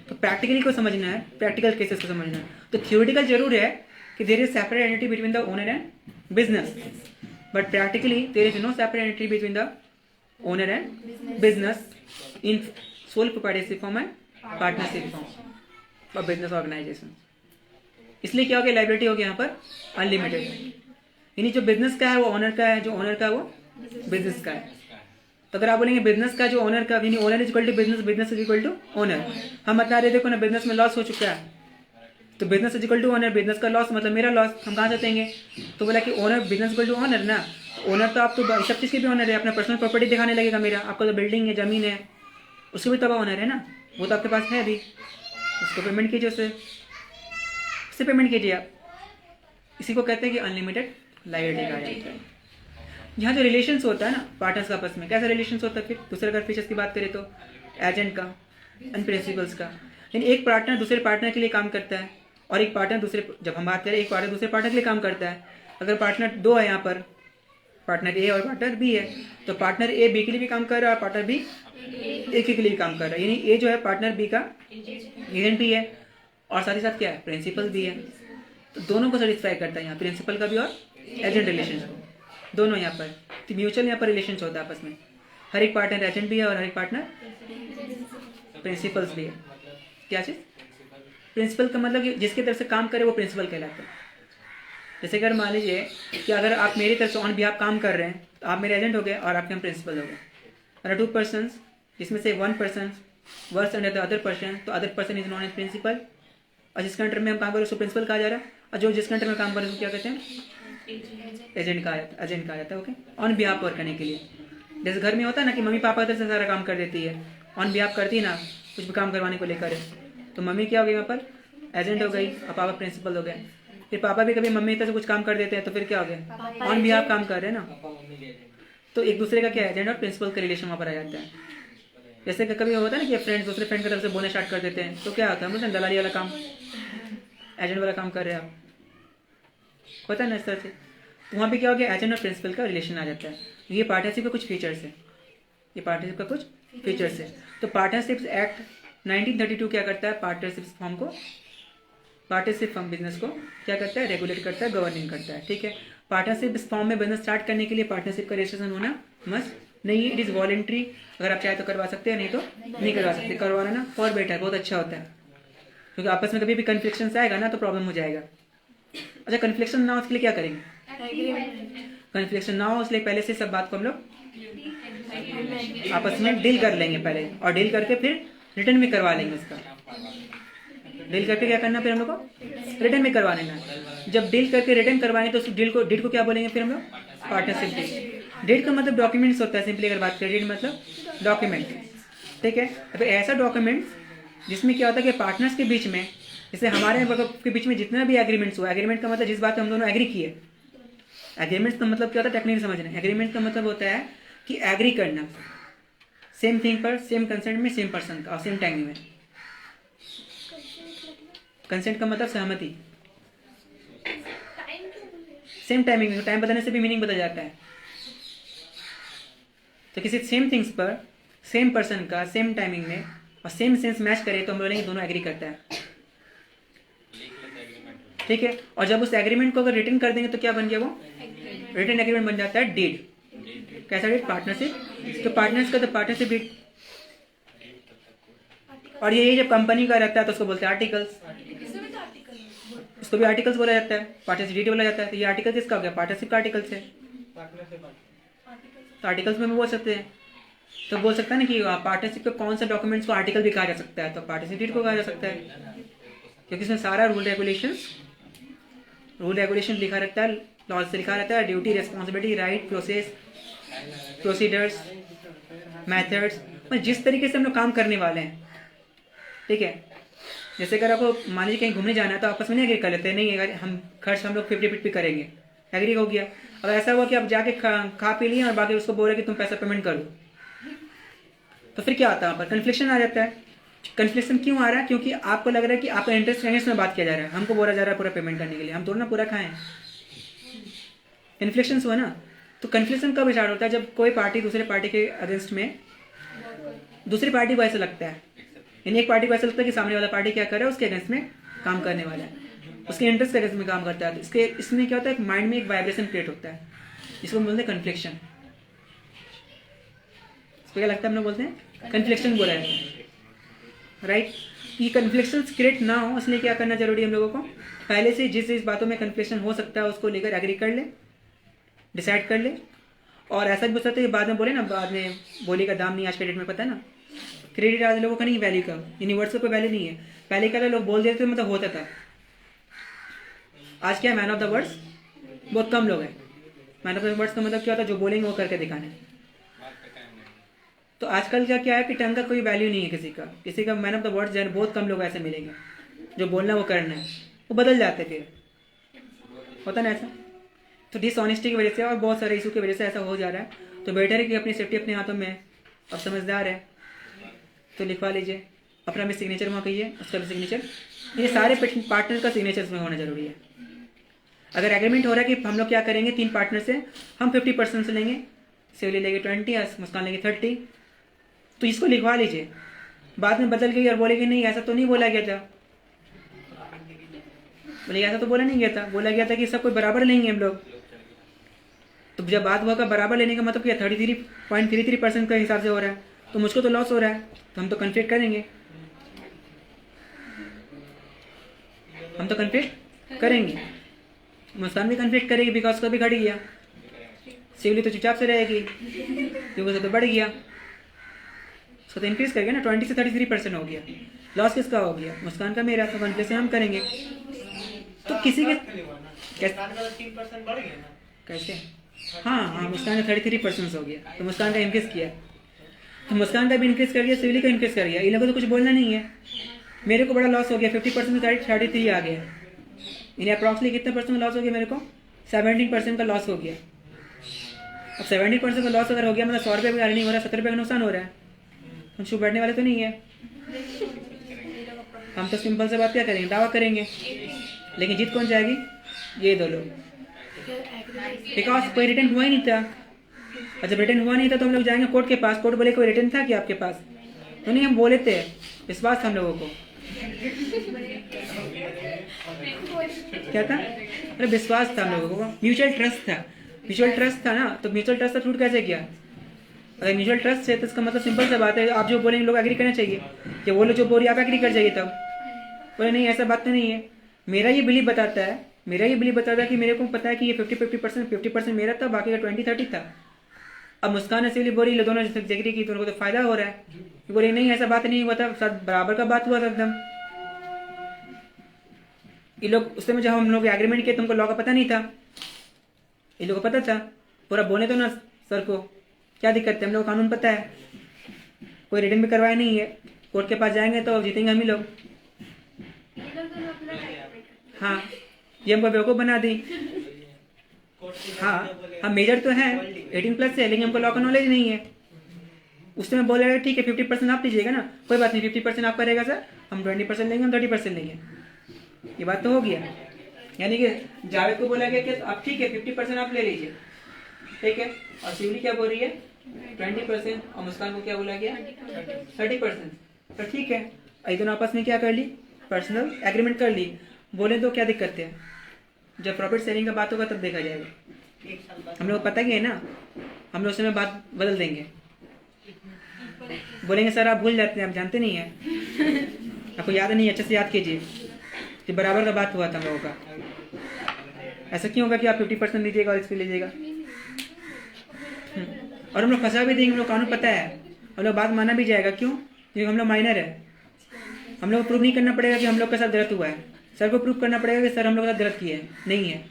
तो प्रैक्टिकली को समझना है, प्रैक्टिकल केसेस को समझना है। तो थ्योरेटिकल जरूर है कि there is separate entity between the owner and business, but practically there is no separate entity between the owner and business in sole proprietorship form and partnership form और business organisation. इसलिए क्या हो गया, liability हो गया यहाँ पर unlimited. यानी जो बिजनेस का है वो ओनर का है, जो ओनर का है वो बिजनेस का है। तो अगर आप बोलेंगे बिजनेस का जो ओनर का, यानी owner is equal to business, business is equal to owner. हम बता रहे देखो ना, बिजनेस में लॉस हो चुका है, तो business is equal to owner, business का लॉस मतलब मेरा लॉस, हम कहाँ से देंगे? तो बोला कि owner business equal to owner ना, ओनर तो आप तो सब चीज़ के भी ओनर है, अपना पर्सनल प्रॉपर्टी दिखाने लगेगा मेरा, आपका तो बिल्डिंग है, ज़मीन है, उसके भी तो ओनर है ना, वो तो आपके पास है अभी, उसको पेमेंट कीजिए, उससे पेमेंट कीजिए आप। इसी को कहते हैं कि अनलिमिटेड लायबिलिटी कहा जाता है। यहाँ जो रिलेशंस होता है ना पार्टनर्स का आपस में, कैसा रिलेशंस होता है? फिर दूसरे अगर फीचर्स की बात करें तो एजेंट का एंड प्रिंसिपल्स का, यानी एक पार्टनर दूसरे पार्टनर के लिए काम करता है और एक पार्टनर दूसरे, जब हम बात करें एक पार्टनर दूसरे पार्टनर के लिए काम करता है, अगर पार्टनर दो है यहाँ पर, पार्टनर ए और पार्टनर बी है, तो पार्टनर ए बी के लिए भी काम कर रहा है और पार्टनर बी ए के लिए भी काम कर रहा है, यानी ए जो है पार्टनर बी का एजेंट भी है और साथ ही साथ क्या है, प्रिंसिपल भी है। तो दोनों को सेटिस्फाई करता है यहाँ, प्रिंसिपल का भी और एजेंट रिलेशन को, दोनों यहाँ पर तो म्यूचुअल यहाँ पर रिलेशन होता है आपस में। हर एक पार्टनर एजेंट भी है और हर एक पार्टनर प्रिंसिपल्स भी है। क्या चीज़? प्रिंसिपल का मतलब कि जिसकी तरफ से काम करे वो प्रिंसिपल कहलाता है। जैसे अगर मान लीजिए कि अगर आप मेरी तरफ से ऑन बिहाफ काम कर रहे हैं तो आप मेरे एजेंट हो गए और आपके हम प्रिंसिपल हो गए। अगर 2 persons जिसमें से 1 person works under the other person, तो other person is known as principal, और जिसके अंडर में हम काम कर रहे हैं उसको प्रिंसिपल कहा जा रहा है, और जो जिसके अंडर में काम कर रहे हैं उसको क्या कहते हैं? एजेंट कहा जाता है। ओके, ऑन बिहाफ वर्क करने के लिए। जैसे घर में होता है ना कि मम्मी पापा तरफ से सारा काम कर देती है, ऑन बिहाफ करती है ना, कुछ भी काम करवाने को लेकर, तो मम्मी क्या हो गई यहाँ पर? एजेंट हो गई और पापा प्रिंसिपल हो गए। फिर पापा भी कभी मम्मी की तरफ से कुछ काम कर देते हैं तो फिर क्या हो गया? ऑन बिहाफ काम कर रहे हैं ना, तो एक दूसरे का क्या एजेंट और प्रिंसिपल का रिलेशन वहाँ पर आ जाता है। जैसे कि कभी होता है ना कि फ्रेंड्स दूसरे फ्रेंड की तरफ से बोलना स्टार्ट कर देते हैं, तो क्या होता है? मतलब दलाली वाला काम, एजेंट वाला काम कर रहे हैं आप, होता है ना इस तरह से। तो वहाँ पे क्या हो गया? एजेंट और प्रिंसिपल का रिलेशन आ जाता है। ये पार्टनरशिप का कुछ फीचर्स है, ये पार्टनरशिप का कुछ फीचर्स है। तो पार्टनरशिप एक्ट 1932 क्या करता है? पार्टनरशिप फॉर्म को, पार्टनरशिप फॉर्म बिजनेस को क्या करता है? रेगुलेट करता है, गवर्निंग करता है। ठीक है, पार्टनरशिप इस फॉर्म में बिजनेस स्टार्ट करने के लिए पार्टनरशिप का रजिस्ट्रेशन होना मस्ट नहीं है, इट इज़ वॉलेंट्री। अगर आप चाहे तो करवा सकते हैं, नहीं तो नहीं करवा सकते। करवाना ना फॉर बेटर, बहुत अच्छा होता है, क्योंकि आपस में कभी भी कन्फ्लिक्शन आएगा ना तो प्रॉब्लम हो जाएगा। अच्छा, कन्फ्लिक्शन ना हो उसके लिए क्या करेंगे? कन्फ्लिक्शन ना हो इसलिए पहले से सब बात को हम लोग आपस में डील कर लेंगे पहले, और डील करके फिर रिटर्न में करवा लेंगे उसका। डील करके क्या करना, फिर हम लोग को रिटर्न में करवा लेना। जब डील करके रिटर्न करवाएंगे तो उस डील को क्या बोलेंगे फिर हम लोग? Partnership deal. डील का मतलब डॉक्यूमेंट्स होता है, सिंपली अगर बात करें, डील मतलब डॉक्यूमेंट। ठीक है, तो ऐसा डॉक्यूमेंट्स जिसमें क्या होता है कि पार्टनर्स के बीच में, जैसे हमारे के बीच में जितना भी एग्रीमेंट्स हुआ, एग्रीमेंट का मतलब जिस बात पे हम दोनों एग्री किए। एग्रीमेंट्स का मतलब क्या होता है? टेक्निकली समझ रहे हैं। एग्रीमेंट का मतलब होता है कि एग्री करना सेम थिंग पर, सेम कंसेंट में, सेम पर्सन का और सेम टाइमिंग में। कंसेंट का मतलब सहमति, सेम टाइमिंग में। टाइम बताने से भी मीनिंग बदल जाता है। तो किसी सेम थिंग्स पर सेम पर्सन का सेम टाइमिंग में और सेम सेंस मैच करे तो हम बोलेंगे दोनों एग्री करता है। ठीक है, और जब उस एग्रीमेंट को अगर रिटर्न कर देंगे तो क्या बन गया? वो रिटर्न एग्रीमेंट बन जाता है डीड। कैसा डीड? पार्टनरशिप। तो पार्टनर्स का तो पार्टनरशिप डीड। और ये जब कंपनी का रहता है तो उसको बोलते हैं आर्टिकल्स, उसको भी आर्टिकल्स बोला जाता है, पार्टनरशिप डीड बोला जाता है। तो ये आर्टिकल किसका हो गया? पार्टनरशिप का आर्टिकल्स है। तो आर्टिकल्स में भी बोल सकते हैं, तो बोल सकता है ना कि पार्टनरशिप के कौन सा डॉक्यूमेंट्स को आर्टिकल भी कहा जा सकता है, तो पार्टनरशिप डीड को कहा जा सकता है, क्योंकि इसमें सारा रूल रेगुलेशन लिखा रहता है, लॉज से लिखा रहता है, duty, responsibility, right, process, procedures, methods, जिस तरीके से हम लोग काम करने वाले हैं। ठीक है, जैसे अगर आपको मान लीजिए कहीं घूमने जाना है तो आपस में नहीं एग्री कर लेते हैं, नहीं अगर हम खर्च हम लोग 50-50 करेंगे, एग्री हो गया। अब ऐसा हुआ कि आप जाके खा पी लिए और बाकी उसको बोल रहे कि तुम पैसा पेमेंट कर दो, तो फिर क्या आता है? वहाँ पर कन्फ्लिक्शन आ जाता है। कन्फ्लिक्शन क्यों आ रहा है? क्योंकि आपको लग रहा है कि आपका इंटरेस्ट अगेंस्ट में बात किया जा रहा है, हमको बोला जा रहा है पूरा पेमेंट करने के लिए, हम थोड़ा ना पूरा खाएं। कन्फ्लिक्शन हुआ ना, तो कन्फ्लिक्शन कब स्टार्ट होता है? जब कोई पार्टी दूसरे पार्टी के अगेंस्ट में, दूसरी पार्टी को ऐसा लगता है, यानी एक पार्टी को ऐसा लगता है कि सामने वाला पार्टी क्या कर रहा है, उसके अगेंस्ट में काम करने वाला है, उसके इंटरेस्ट के अगेंस्ट में काम करता है। तो इसमें क्या होता है? माइंड में एक वाइब्रेशन क्रिएट होता है, जिसको बोलते हैं कन्फ्लिक्शन। क्या लगता है हम लोग बोलते हैं कन्फ्लिक्शन बोला है, राइट। ये कन्फ्लिक्शन क्रिएट ना हो इसलिए क्या करना जरूरी है हम लोगों को, पहले से जिस बातों में कन्फ्लिक्शन हो सकता है उसको लेकर एग्री कर ले, डिसाइड कर ले। और ऐसा भी हो सकता है कि बाद में बोले ना, बाद में बोली का दाम नहीं आज के डेट में, पता है ना, क्रेडिट आज लोगों का नहीं वैल्यू का, इन वर्ड्स का कोई वैल्यू नहीं है। पहले क्या था, लोग बोल देते थे मतलब होता था। आज क्या है, मैन ऑफ द वर्ड्स बहुत कम लोग हैं। मैन ऑफ द वर्ड्स का मतलब क्या होता है, जो बोलेंगे वो करके दिखाने। तो आजकल क्या है कि टंग का कोई वैल्यू नहीं है किसी का मैन ऑफ द वर्ड्स जो है बहुत कम लोग ऐसे मिलेंगे जो बोलना वो करना है, वो बदल जाते फिर, होता ना ऐसा। तो डिसऑनेस्टी की वजह से और बहुत सारे इशू की वजह से ऐसा हो जा रहा है। तो बेटर है कि अपनी सेफ्टी अपने हाथों में है। अब समझदार है तो लिखवा लीजिए, अपना भी सिग्नेचर वहाँ कहिए, उसका भी सिग्नेचर, ये सारे पार्टनर का सिग्नेचर इसमें होना जरूरी है। अगर एग्रीमेंट हो रहा है कि हम लोग क्या करेंगे, 3 पार्टनर से हम 50% से लेंगे, शिवली लेंगे 20, मुस्कान लेंगे 30, तो इसको लिखवा लीजिए। बाद में बदल गई और बोलेगी नहीं ऐसा तो नहीं बोला गया था, बोले ऐसा तो बोला नहीं गया था, बोला गया था कि सब कोई बराबर लेंगे हम लोग। तो जब बात हुआ का बराबर लेने का मतलब क्या, 33.33% के हिसाब से हो रहा है, तो मुझको तो लॉस हो रहा है, तो हम तो कन्फ्लिक्ट करेंगे, हम तो कन्फ्लिक्ट करेंगे। मुस्कान भी कन्फ्लिक्ट करेगी बिकॉज उसका भी घट गया, शिवली तो चुपचाप से रहेगी क्योंकि उसका तो बढ़ गया, उसका तो इंक्रीज कर गया ना, 20 से 33% हो गया। लॉस किसका हो गया, मुस्कान का, मेरा। तो कन्फ्लिक्ट हम करेंगे तो किसी के कैसे, हाँ मुस्कान का 33% हो गया, तो मुस्कान का इंक्रीज किया, तो मुस्कान का भी इंक्रीज कर गया, शिवली का इंक्रीज कर गया, इन लोगों को तो कुछ बोलना नहीं है। मेरे को बड़ा लॉस हो गया, 50% से 33 आ गया, इन्हें अप्रॉक्सिमेटली कितने परसेंट का लॉस हो गया, मेरे को 17% का लॉस हो गया। अब 17% का लॉस अगर हो गया मतलब 100 रुपये का अर्निंग हो रहा है, 70 रुपये का नुकसान हो रहा है, हम चुप बैठने वाले तो नहीं है। हम तो सिंपल से बात क्या करेंगे, दावा करेंगे, लेकिन जीत कौन जाएगी, ये 2 लोग, बिकॉज कोई रिटर्न हुआ ही नहीं था। और जब रिटर्न हुआ नहीं था तो हम लोग जाएंगे कोर्ट के पास, कोर्ट बोले कोई रिटर्न था क्या आपके पास, तो नहीं, हम बोले थे, विश्वास था हम लोगों को, क्या था, अरे विश्वास था हम लोगों को, म्यूचुअल ट्रस्ट था, म्यूचुअल ट्रस्ट था ना, तो म्यूचुअल ट्रस्ट का छूट कैसे किया। अगर म्यूचुअल ट्रस्ट है तो इसका मतलब सिंपल सा बात है, आप जो बोलेंगे लोग एग्री करना चाहिए, कि वो लोग जो बोल रही आप एग्री कर जाइए, तब बोले नहीं ऐसा बात तो नहीं है। मेरा ये बिलीव बताता है कि मेरे को पता है कि ये 50% मेरा था, बाकी का 20-30 था। अब मुस्कान असली बोल रही, दोनों जिक्री की, दोनों को तो फायदा हो रहा है, बोले नहीं ऐसा बात नहीं हुआ था, सब बराबर का बात हुआ था एकदम। ये लोग उस समय जब हम लोग एग्रीमेंट किए तुमको लॉ का पता नहीं था, ये लोगों को पता था, पूरा बोले तो ना सर को, क्या दिक्कत है, हम लोग कानून पता है, कोई रिटर्न भी करवाया नहीं है, कोर्ट के पास जाएंगे तो जीतेंगे हम ही लोग। हाँ, ये हमको बेवकूफ़ बना दी। हाँ, हम मेजर तो हैं 18+ से, लेकिन हमको लॉ का नॉलेज नहीं है। उस समय बोला ठीक है 50% आप लीजिएगा ना, कोई बात नहीं, 50% आपका रहेगा सर, हम 20% लेंगे, हम 30% लेंगे, ये बात तो हो गया। यानी कि जावेद को बोला गया कि अब ठीक है 50% आप ले लीजिए, ठीक है, और शिवली क्या बोल रही है 20%, और मुस्कान को क्या बोला गया 30%, तो ठीक है, दोनों आपस में क्या कर ली, पर्सनल एग्रीमेंट कर ली, बोले तो क्या दिक्कत है, जब प्रॉफिट शेयरिंग का बात होगा तब देखा जाएगा। हम लोग पता ही है ना, हम लोग उस समय बात बदल देंगे, बोलेंगे सर आप भूल जाते हैं, आप जानते नहीं हैं, आपको याद नहीं है, अच्छे से याद कीजिए कि बराबर का बात हुआ था हम लोगों का। ऐसा क्यों होगा कि आप 50% लीजिएगा और इसको लीजिएगा, और हम लोग फंसा भी देंगे, हम लोग कानून पता है, हम लोग बात माना भी जाएगा, क्यों, क्योंकि हम लोग माइनर है, हम लोग को प्रूव नहीं करना पड़ेगा कि हम लोग के साथ गलत हुआ है, सर को प्रूव करना पड़ेगा कि सर हम लोग के साथ गलत किया है, नहीं है,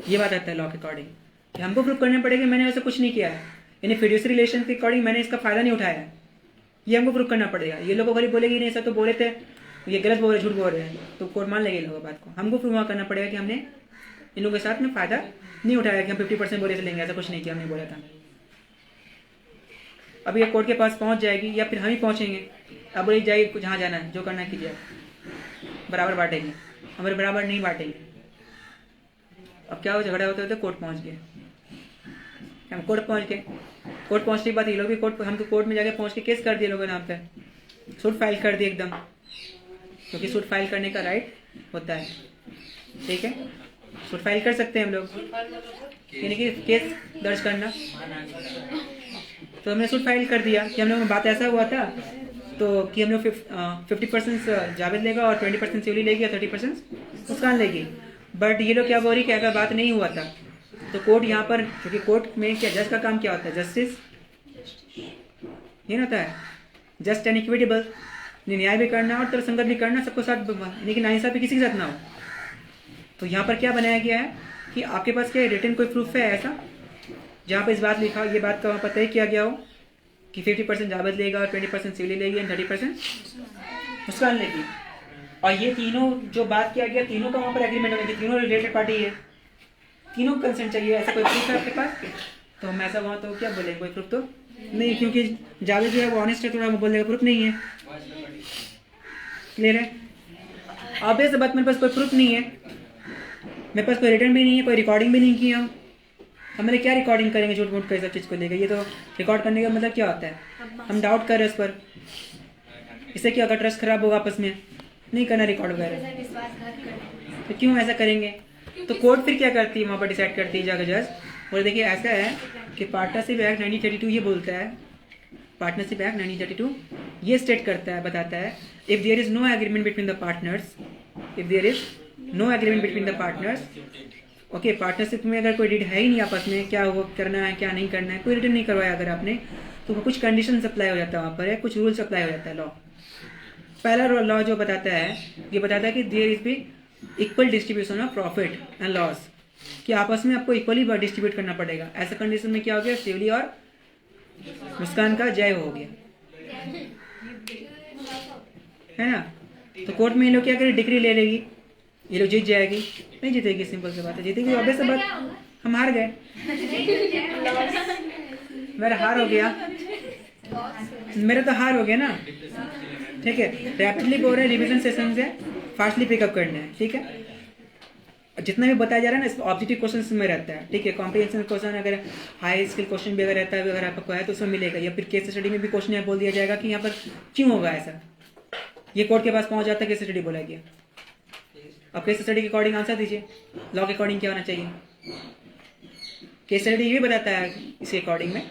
ये बात आता है लॉ के अकॉर्डिंग, कि हमको प्रूव करना पड़ेगा कि मैंने वैसे कुछ नहीं किया है, यानी फिड्यूसरी रिलेशन के अकॉर्डिंग मैंने इसका फायदा नहीं उठाया है, ये हमको प्रूव करना पड़ेगा। ये लोगों को बोलेगी नहीं सर तो बोले थे, ये गलत बोल रहे, झूठ बोल रहे हैं, तो कोर्ट मान लेंगे लोगों बात को, हमको प्रूव करना पड़ेगा कि हमने इन लोगों के साथ में फायदा नहीं उठाया, कि हम 50% बोले से लेंगे, ऐसा कुछ नहीं किया, हमने बोला था। अब ये कोर्ट के पास पहुंच जाएगी या फिर हम ही पहुंचेंगे, अब बोली जाइए जहाँ जाना है, जो करना है कीजिए, बराबर बांटेंगे, हमारे बराबर नहीं बांटेंगे। अब क्या हो, झगड़ा होते होते कोर्ट पहुंच गए, हम कोर्ट पहुंच गए, कोर्ट पहुंचने के बाद ये लोग भी कोर्ट, हम तो कोर्ट में जाके पहुंच के केस कर दिए लोगों ने, नाम पे सूट फाइल कर दिए एकदम, क्योंकि सूट फाइल करने का राइट होता है, ठीक है, सूट फाइल कर सकते हैं हम लोग, यानी कि केस दर्ज करना, तो हमने सूट फाइल कर दिया कि हम लोग में बात ऐसा हुआ था तो कि हम लोग 50% जावेद लेगा और 20% शिवली लेगी और 30% मुस्कान लेगी। बट ये लोग क्या बोल रही कि ऐसा बात नहीं हुआ था। तो कोर्ट यहाँ पर, क्योंकि कोर्ट में क्या जज का काम क्या होता है, जस्टिस ये ना होता है, जस्ट एंड इक्विटेबल, न्याय भी करना और तर्कसंगत भी करना, सबको साथ, लेकिन नाइंसाफी किसी के साथ ना हो। तो यहाँ पर क्या बनाया गया है कि आपके पास क्या रिटर्न कोई प्रूफ है ऐसा जहाँ पर इस बात लिखा, ये बात का वहाँ पर तय किया गया हो कि 50% जावेद लेगा और 20% शिवली लेगी और 30% मुस्कान लेगी। और ये तीनों जो बात किया गया, तीनों का वहाँ पर एग्रीमेंट होगा कि तीनों रिलेटेड पार्टी है, तीनों को कंसेंट चाहिए। ऐसा कोई प्रूफ है आपके पास? तो हम ऐसा वहाँ तो क्या बोलेंगे, कोई प्रूफ तो नहीं, क्योंकि जावेद जो है वो ऑनेस्ट है, थोड़ा बोल देगा प्रूफ नहीं है। क्लियर है? ऑब्वियस बात, मेरे पास कोई प्रूफ नहीं है, मेरे पास कोई रिटर्न भी नहीं है, कोई रिकॉर्डिंग भी नहीं की हम मेरे क्या रिकॉर्डिंग करेंगे झूठ मूठ कर सब चीज़ को लेकर। ये तो रिकॉर्ड करने का मतलब क्या होता है, हम डाउट कर रहे हैं उस पर, इससे क्या होगा, ट्रस्ट खराब होगा आपस में, नहीं करना रिकॉर्ड वगैरह। तो क्यों ऐसा करेंगे? तो कोर्ट फिर क्या करती है, वहाँ पर डिसाइड करती है जाकर जज, और देखिए ऐसा है कि पार्टनरशिप एक्ट 1932 ये बोलता है, पार्टनरशिप एक्ट 1932 ये स्टेट करता है, बताता है, if there is no agreement between the partners, if there is no agreement between the partners, okay, partnership में अगर कोई डीड है ही नहीं आपस में, क्या वो करना है क्या नहीं करना है, कोई रिटर्न नहीं करवाया अगर आपने, तो कुछ कंडीशन अप्लाई हो जाता है वहाँ पर, कुछ रूल्स अप्लाई हो जाता है। लॉ, पहला लॉ जो बताता है, ये बताता है कि there is be equal distribution of profit and loss, कि आपस में आपको इक्वली डिस्ट्रीब्यूट करना पड़ेगा। ऐसा कंडीशन में क्या हो गया, शिवली और मुस्कान का जय हो गया, है ना। तो कोर्ट में ये लोग क्या करें, डिग्री ले लेगी, ये लोग जीत जाएगी, नहीं जीतेगी, सिंपल सी बात है, जीतेगी ऑब्वियस सी बात, हम हार गए, मेरा हार हो गया, मेरा तो हार हो गया ना, ठीक है। रैपिडली बोल रहे हैं, रिवीजन सेशन से फास्टली पिकअप करना है, ठीक है। जितना भी बताया जा रहा है ना, ऑब्जेक्टिव क्वेश्चन में रहता है, ठीक है। कॉम्प्रिहेंशन क्वेश्चन अगर हाई स्किल क्वेश्चन भी अगर रहता है, अगर आपको है तो उसमें मिलेगा, या फिर केस स्टडी में भी क्वेश्चन है बोल दिया जाएगा कि यहाँ पर क्यों होगा ऐसा, ये कोर्ट के पास पहुंच जाता है, केस स्टडी बोला गया। अब केस स्टडी के अकॉर्डिंग आंसर दीजिए, लॉ के अकॉर्डिंग क्या होना चाहिए। केस स्टडी ये भी बताता है इसी अकॉर्डिंग में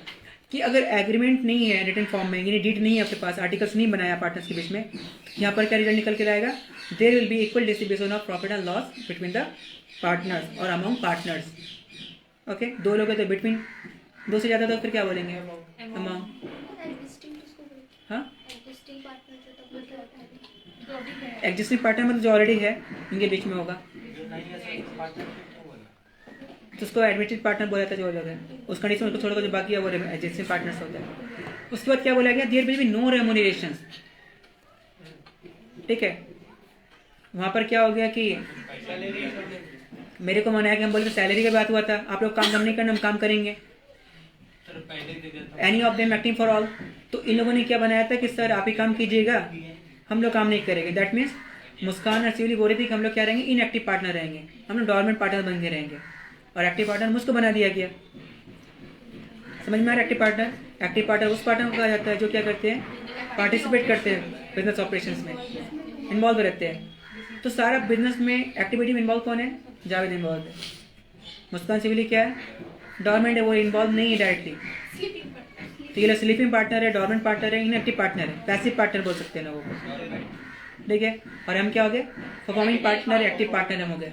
कि अगर एग्रीमेंट नहीं है रिटन फॉर्म में, यानी डीड नहीं है आपके पास, आर्टिकल्स नहीं बनाया पार्टनर्स के बीच में, यहाँ पर क्या रिजल्ट निकल के आएगा, there will be equal distribution of profit and loss between the partners और अमंग पार्टनर्स। ओके, दो लोग हैं तो बिटवीन, दो से ज़्यादा तो फिर क्या बोलेंगे, अमंग। हाँ, एग्जिस्टिंग पार्टनर मतलब जो ऑलरेडी है इनके बीच में होगा, तो उसको एडमिटेड पार्टनर बोला था जो लोग है, उस कंडीशन में उसको छोड़कर जो बाकी है वो एग्जिस्टिंग पार्टनर्स होता है। उसके बाद क्या बोला गया, there will be no remuneration, ठीक है। वहाँ पर क्या हो गया कि मेरे को मनाया कि हम बोलते सैलरी की बात हुआ था, आप लोग काम नहीं करना, हम काम करेंगे, any of them acting for all. तो इन लोगों ने क्या बनाया था कि सर आप ही काम कीजिएगा, हम लोग काम नहीं करेंगे। दैट मीन्स मुस्कान और शिवली बोल रही थी कि हम लोग क्या रहेंगे, इनएक्टिव पार्टनर रहेंगे, हम लोग डोरमेंट पार्टनर बन के रहेंगे, और एक्टिव पार्टनर मुझको बना दिया गया। समझ में आ रहा है? एक्टिव पार्टनर उस पार्टनर को कहा जाता है जो क्या करते हैं, पार्टिसिपेट करते हैं बिजनेस ऑपरेशंस में, इन्वॉल्व रहते हैं। तो सारा बिजनेस में एक्टिविटी में इन्वॉल्व कौन है, जावेद इन्वॉल्व है। मुस्कान शिवली क्या है, डोरमेंट है, वो इन्वॉल्व नहीं है डायरेक्टली। तो ये लोग स्लीपिंग पार्टनर है, डोरमेंट पार्टनर है, इनएक्टिव पार्टनर है, पैसिव पार्टनर बोल सकते हैं लोगों को, ठीक है। और हम क्या हो गए, परफॉर्मिंग पार्टनर, एक्टिव पार्टनर हम हो गए।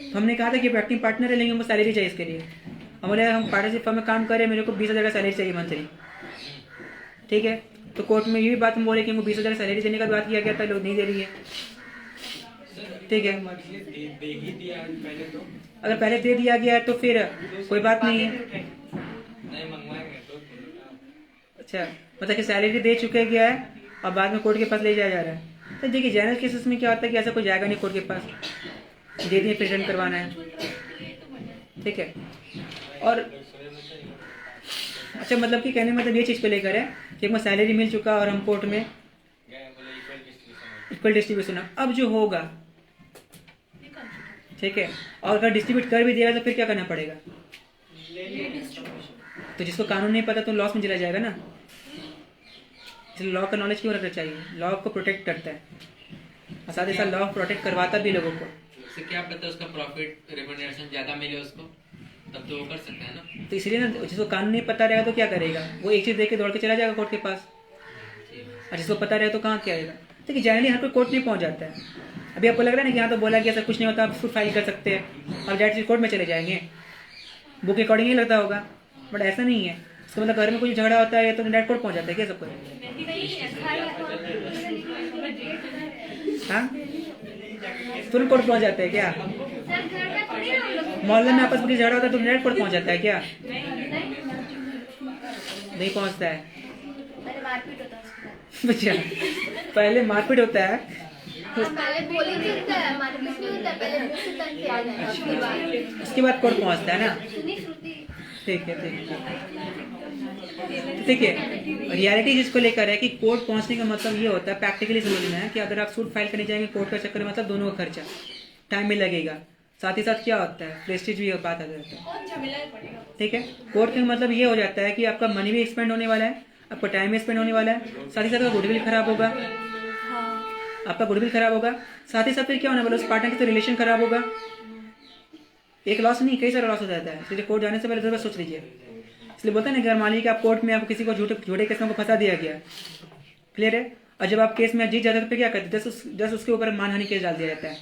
तो हमने कहा था कि एक्टिव पार्टनर है लेकिन हमको सैलरी चाहिए इसके लिए, हम बोले हम पार्टनरशिप फर्म में काम करें, मेरे को 20,000 का सैलरी चाहिए मंथली, ठीक है। तो कोर्ट में ये भी बात हम बोले कि हमको 20,000 सैलरी देने का बात किया गया था, लोग नहीं दे रही है, ठीक है। अगर पहले दे दिया गया है तो फिर कोई बात नहीं है, अच्छा, मतलब कि सैलरी दे चुके गया है और बाद में कोर्ट के पास ले जाया जा रहा है। तो देखिए जनरल केसेस में क्या होता है कि ऐसा कोई जाएगा नहीं कोर्ट के पास, दे दिए प्रेजेंट करवाना है, ठीक है। और अच्छा, मतलब कि कहने मतलब ये चीज़ को लेकर है कि हमें सैलरी मिल चुका और हम कोर्ट में इक्वल डिस्ट्रीब्यूशन, अब जो होगा, ठीक है। और अगर डिस्ट्रीब्यूट कर भी दिया तो फिर क्या करना पड़ेगा, तो जिसको कानून नहीं पता तो लॉस में चला जाएगा ना, इसलिए लॉ का नॉलेज क्यों रखना चाहिए, लॉ को प्रोटेक्ट करता है और साथ ही साथ लॉ प्रोटेक्ट करवाता भी लोगों को। इससे क्या पता उसका प्रॉफिट रेम्यूनरेशन ज्यादा मिले उसको, तब तो वो कर सकते हैं ना। तो इसलिए ना जिसको कानून नहीं पता रहेगा तो क्या करेगा, वो एक चीज़ देख के दौड़ के चला जाएगा कोर्ट के पास। और जिसको पता रहे तो कहाँ क्या आएगा। देखिए जनरली हर कोई कोर्ट नहीं पहुँच जाता है। अभी आपको लग रहा है ना कि यहाँ तो बोला गया ऐसा कुछ नहीं होता, आप खुद फाइल कर सकते हैं, आप डायरेक्ट कोर्ट में चले जाएंगे, बुक के अकॉर्डिंग ही लगता होगा, बट ऐसा नहीं है। उसका मतलब घर में कुछ झगड़ा होता है तो डायरेक्ट कोर्ट पहुँच जाता है क्या सब कुछ? हाँ, तुरंत कोर्ट पहुँच जाते हैं क्या? मोहल्ले में आपस में झगड़ा होता है तो डायरेक्ट कोर्ट पहुँच जाता है क्या? नहीं पहुँचता है। बच्चा पहले मारपीट होता है, पहले बोली होता है, मारपीट नहीं होता, पहले मुंह से तक किया जाता है, उसके बाद कोर्ट पहुँचता है ना। ठीक है, देखिए रियलिटी जिसको लेकर है कि कोर्ट पहुंचने का मतलब ये होता है, प्रैक्टिकली समझना है कि अगर आप सूट फाइल करने जाएंगे कोर्ट का चक्कर में, मतलब दोनों का खर्चा टाइम भी लगेगा, साथ ही साथ क्या होता है प्रेस्टीज भी बात आ जाता है। ठीक है, कोर्ट का मतलब ये हो जाता है कि आपका मनी भी एक्सपेंड होने वाला है, आपका टाइम भी स्पेंड होने वाला है, साथ ही साथ आपका गुडविल खराब होगा, आपका गुडविल खराब होगा, साथ ही साथ फिर क्या होने वाला, उस पार्टनर के रिलेशन खराब होगा। एक लॉस नहीं, कई सारा लॉस हो जाता है, इसलिए कोर्ट जाने से पहले सोच लीजिए। इसलिए बोलते हैं ना, अगर मान लीजिए कि आप कोर्ट में आपको किसी को झूठे केस में फंसा दिया गया, क्लियर है, और जब आप केस में जीत जाते हैं तो फिर क्या करते हैं, जस्ट उसके ऊपर मानहानि केस डाल दिया जाता है।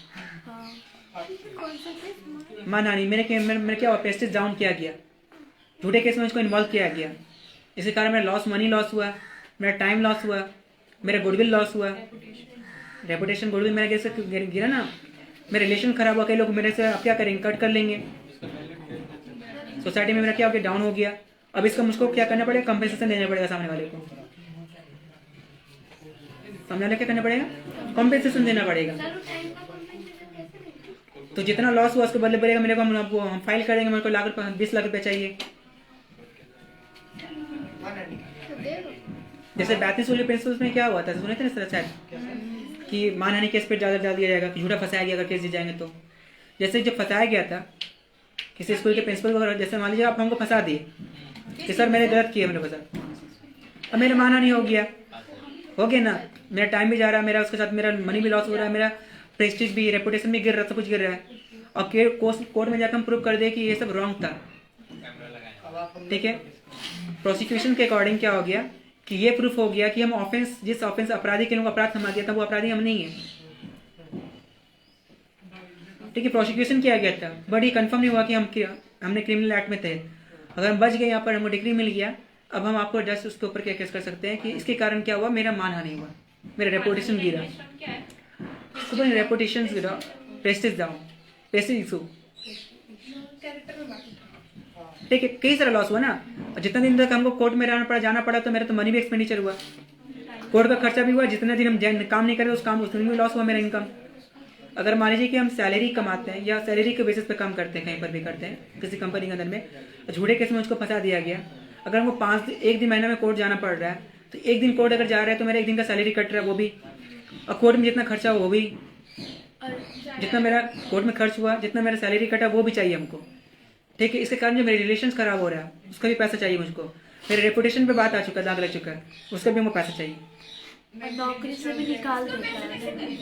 मानहानि मेरे क्या हुआ, प्रेस्टीज डाउन किया गया, झूठे केस में उसको इन्वॉल्व किया गया, इसी कारण मेरा लॉस, मनी लॉस हुआ, मेरा टाइम लॉस हुआ, मेरा गुडविल लॉस हुआ, रेपुटेशन गुडविल मेरा कैसे गिरा ना, मेरा रिलेशन खराब हुआ, कई लोग मेरे से आप क्या करेंगे, कट कर लेंगे, सोसाइटी में मेरा क्या हो गया, डाउन हो गया। अब इसका मुझको क्या करना पड़ेगा, कंपेंसेशन देना पड़ेगा सामने वाले को, सामने वाले क्या करना पड़ेगा, कंपेंसेशन देना पड़ेगा। तो जितना लॉस हुआ उसके बदले पड़ेगा मेरे को, हम फाइल करेंगे, मेरे को 20 लाख रुपए चाहिए। जैसे 32 वाले प्रिंसिपल्स में क्या हुआ था, सुने थे ना सर शायद, कि मानहानि केस पे ज़्यादा डाल दिया जाएगा, कि झूठा फंसाया गया अगर केस जीत जाएंगे तो। जैसे जब फंसाया गया था किसी स्कूल के प्रिंसिपल वगैरह, जैसे मान लीजिए आप हमको फंसा दिए कि सर मैंने गलत किया मेरे को सर, अब मेरा मानहानि हो गया ना, मेरा टाइम भी जा रहा है, मेरा उसके साथ मेरा मनी भी लॉस हो रहा है, मेरा प्रेस्टीज भी, रेपुटेशन भी गिर रहा है, सब कुछ गिर रहा है, और कोर्ट में जाकर हम प्रूव कर दे कि ये सब रॉन्ग था। ठीक है, प्रोसिक्यूशन के अकॉर्डिंग क्या हो गया कि ये प्रूफ हो गया कि हम ऑफेंस, जिस ऑफेंस अपराधी के लोग अपराध थमा दिया था वो अपराधी हम नहीं है। ठीक है, प्रोसिक्यूशन किया गया था, बट ये कंफर्म नहीं हुआ कि हमने क्रिमिनल एक्ट में थे। अगर हम बच गए, यहाँ पर हमको डिग्री मिल गया, अब हम आपको जस्ट उसके ऊपर क्या केस कर सकते हैं कि इसके कारण क्या हुआ, मेरा मानहानि हुआ, मेरा रेपुटेशन गिरा, रेपुटेशन गिरा, प्रेस्टीज डाउन, प्रेस्टीज इशू। ठीक है, कई सारा लॉस हुआ ना, और जितना दिन तक हमको कोर्ट में जाना पड़ा तो मेरा तो मनी भी एक्सपेंडिचर हुआ, कोर्ट का खर्चा भी हुआ, जितना दिन हम काम नहीं करें उसमें भी लॉस हुआ मेरा इनकम। अगर मान लीजिए कि हम सैलरी कमाते हैं या सैलरी के बेसिस पे काम करते हैं, कहीं पर भी करते हैं किसी कंपनी के अंदर में, झूठे केस में उसको फंसा दिया गया, अगर हमको एक दिन महीने में कोर्ट जाना पड़ रहा है, तो एक दिन कोर्ट अगर जा रहा है तो मेरा एक दिन का सैलरी कट रहा है वो भी, और कोर्ट में जितना खर्चा हुआ वो भी, जितना मेरा कोर्ट में खर्च हुआ, जितना मेरा सैलरी कटा वो भी चाहिए हमको। ठीक है, इसके कारण जो मेरे रिलेशन खराब हो रहा है उसका भी पैसा चाहिए मुझको, मेरे रेपुटेशन पे बात आ चुका है, दाग लग चुका है, उसका भी हमको पैसा चाहिए। नौकरी से भी निकाल देता है।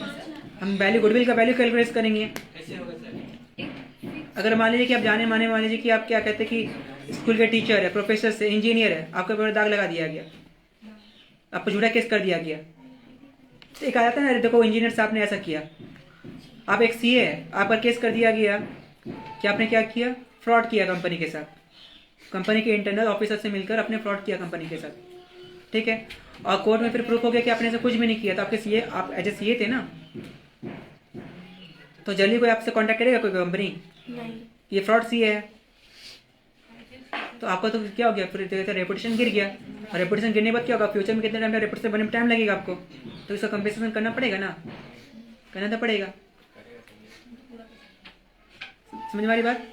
हम वैल्यू, गुडविल का वैल्यू कैलकुलेट करेंगे। कैसे होगा सर? अगर मान लीजिए कि आप मान लीजिए कि आप क्या कहते हैं कि स्कूल के टीचर है, प्रोफेसर से, इंजीनियर है, आपके ऊपर दाग लगा दिया गया, आपको झूठा केस कर दिया गया, तो एक आता है ना, देखो इंजीनियर साहब ने ऐसा किया, आप एक सीए है, आपका केस कर दिया गया कि आपने क्या किया, फ्रॉड किया कंपनी के साथ, कंपनी के इंटरनल ऑफिसर से मिलकर आपने फ्रॉड किया कंपनी के साथ। ठीक है, और कोर्ट में फिर प्रूफ हो गया कि आपने ऐसा कुछ भी नहीं किया, तो आपके सीए, आप एज ए सीए थे ना, तो जल्दी कोई आपसे कांटेक्ट करेगा कोई कंपनी, ये फ्रॉड सीए है, तो आपका तो क्या हो गया, फिर रेपुटेशन गिर गया, और रेपुटेशन गिरने के बाद क्या होगा, फ्यूचर में कितने टाइम रेपुटेशन बनने में टाइम लगेगा आपको, तो इसका कंपेंसेशन करना पड़ेगा ना, करना तो पड़ेगा। समझ में आ रही बात?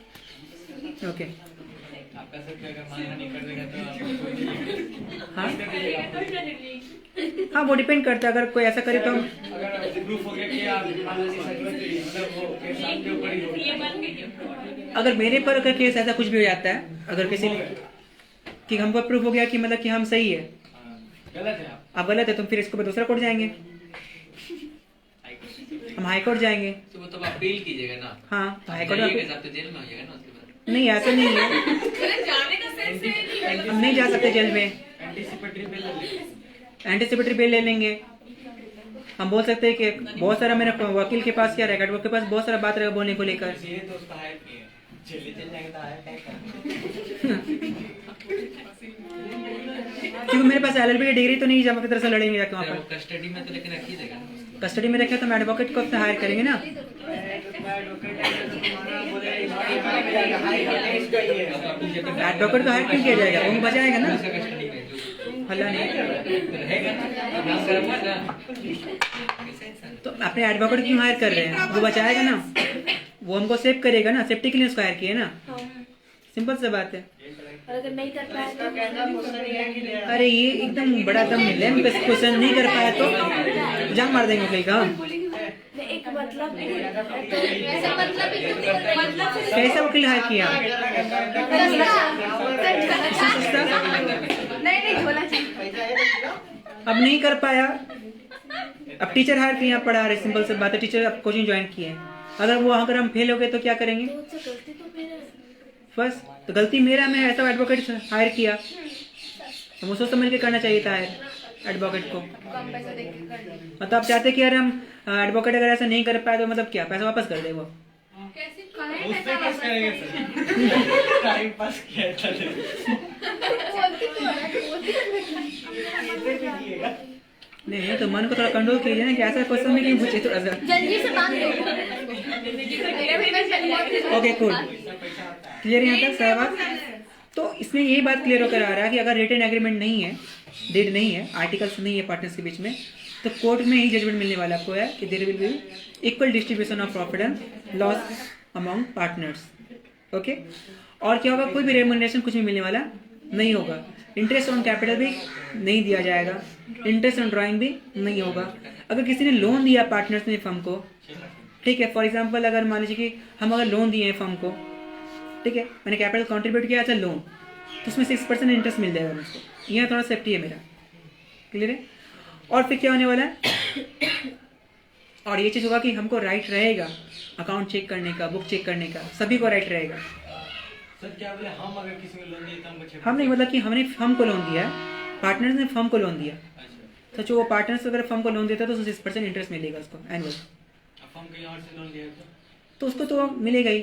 ओके, आप कह सकते हैं अगर मानहानि कर देगा तो आप हाँ वो डिपेंड करता है, अगर कोई ऐसा करे तो हम, अगर प्रूफ हो गया कि आप मानहानि सच में की, मतलब वो केस आपके ऊपर ही होगा। अगर मेरे पर अगर केस ऐसा कुछ भी हो जाता है, अगर किसी कि हमको प्रूफ हो गया कि मतलब कि हम सही है, गलत है आप गलत है, तो फिर इसके ऊपर दूसरा कोर्ट जाएंगे, हम हाई कोर्ट जाएंगे। तो वो तो आप अपील कीजिएगा ना। हाँ, तो हाई कोर्ट जाइएगा साहब, तो जेल में हो जाएगा ना उसके बाद। नहीं ऐसा नहीं है, जाने का सेंस है नहीं। हम नहीं जा सकते जेल में। एंटीसिपेटरी बिल ले लेंगे। एंटीसिपेटरी बेल ले लेंगे। हम बोल सकते हैं कि बहुत सारा मेरे वकील के पास क्या रहेगा, एडवोकेट के पास बहुत सारा बात रहेगा बोलने को लेकर। ये तो उसका हायर किए चले चल जाएंगे तो हायर क्या क्योंकि मेरे पास एलएलबी की डिग्री तो नहीं, जब की तरह से लड़ेंगे जाके वहाँ पर। कस्टडी में तो लेकिन रख ही देगा ना। कस्टडी में रखे तो हम एडवोकेट को अपना हायर करेंगे ना। एडवोकेट को हायर क्यों किया जाएगा, वो बचाएगा ना। उसका कस्टडी में जो हल्ला नहीं रहेगा ना, नाम करेगा ना। तो अपने एडवोकेट क्यों हायर कर रहे हैं, वो बचाएगा ना, वो हमको सेव करेगा ना, सेफ्टी के लिए उसको हायर किया ना। सिंपल सी बात है। और अगर नहीं कर पाए तो अरे ये एकदम बड़ा दम लेंथ पे क्वेश्चन नहीं कर पाया तो जान मार देंगे कहीं का। एक मतलब ऐसा मतलब ही तो मतलब कैसा वकील हायर किया, नहीं होना चाहिए। अब नहीं कर पाया, अब टीचर हायर किया, पढ़ा रहे। सिंपल सी बात है, टीचर अब कोचिंग ज्वाइन किए हैं। अगर हम फेल हो गए तो क्या करेंगे। बस तो गलती मेरा, मैं ऐसा एडवोकेट हायर किया तो मुझे सोच समझ के करना चाहिए था हायर एडवोकेट को। मतलब आप चाहते कि यार हम एडवोकेट अगर ऐसा नहीं कर पाए तो मतलब क्या, पैसा वापस कर दे वो। उससे पास करेंगे सर। टाइम पास किया था नहीं तो मन को थोड़ा कंट्रोल कीजिए ना कि ऐसा क्वेश्चन में क्यों पूछे थोड़ा सा। जल्दी से बांध दो। ओके कूल, क्लियर यहाँ तक सहवाग। तो इसमें यही बात क्लियर होकर आ रहा है कि अगर रिटन एग्रीमेंट नहीं है, डेड नहीं है, आर्टिकल्स नहीं है पार्टनर्स के बीच में, तो कोर्ट में ही जजमेंट मिलने वाला आपको है कि there will be equal distribution of profit and loss among partners. Okay, और क्या होगा, कोई भी रेम्यूनरेशन कुछ भी मिलने वाला नहीं होगा। इंटरेस्ट ऑन कैपिटल भी नहीं दिया जाएगा, इंटरेस्ट ऑन ड्राइंग भी नहीं होगा। अगर किसी ने लोन दिया पार्टनर्स ने फर्म को, ठीक है, फॉर एग्जांपल अगर मान लीजिए कि हम अगर लोन दिए हैं फर्म को, ठीक है, मैंने कैपिटल कंट्रीब्यूट किया था लोन, तो उसमें 6% इंटरेस्ट मिल जाएगा मुझको। यहाँ थोड़ा सेफ्टी है मेरा, क्लियर है। और फिर क्या होने वाला है, और ये चीज़ होगा कि हमको राइट रहेगा अकाउंट चेक करने का, बुक चेक करने का, सभी को राइट रहेगा। सर क्या बोले, हम अगर किसी को लोन दिए तो हमको हम नहीं, मतलब कि हमने फर्म को लोन दिया है, पार्टनर्स ने फर्म को लोन दिया, तो जो वो पार्टनर्स अगर फर्म को लोन देता है तो 6% इंटरेस्ट मिलेगा उसको एनुअल। हम कहीं और से लोन लिया तो उसको तो मिलेगा ही,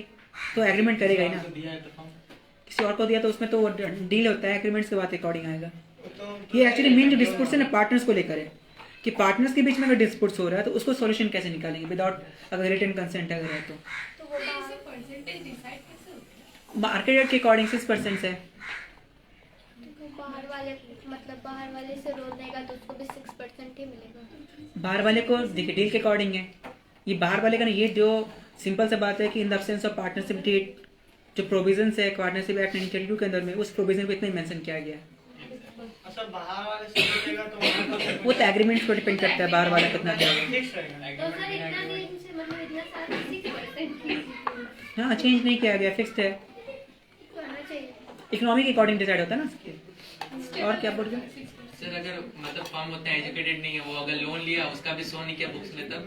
तो एग्रीमेंट करेगा ही ना। तो दिया है तो हम किसी और को दिया तो उसमें तो डील होता है, एग्रीमेंट्स के बात अकॉर्डिंग आएगा। ये एक्चुअली मेन जो डिस्प्यूट्स है ना पार्टनर्स को लेकर है, कि पार्टनर्स के बीच में अगर डिस्प्यूट्स हो रहा है तो उसको सॉल्यूशन कैसे निकालेंगे विदाउट अगर रिटन कंसेंट अगर है तो। मार्केट रेट के अकॉर्डिंग 6% है। बाहर वाले मतलब बाहर वाले से रोल देगा तो उसको भी 6% ही मिलेगा। बाहर वाले को देखिए डील के अकॉर्डिंग है, ये बाहर वाले का ना, ये जो सिंपल सा बात है कि in the absence of partnership deed जो प्रोविजंस है पार्टनरशिप एक्ट 1932 के अंदर में, उस प्रोविजन को इतना ही मेंशन किया गया है। सर बाहर वाले से मिलेगा तो वो तो एग्रीमेंट पर डिपेंड करता है बाहर वाला कितना देगा। फिक्स रहेगा। तो सर इतना नहीं से मतलब इतना सारा 6% हाँ, चेंज नहीं किया गया, फिक्स्ड है। करना चाहिए। इकोनॉमी के अकॉर्डिंग डिसाइड होता है ना। और क्या बोल रहे हो? सर अगर मतलब फॉर्म होता है एजुकेटेड नहीं है, वो अगर लोन लिया उसका भी शो नहीं किया बुक्स में, तब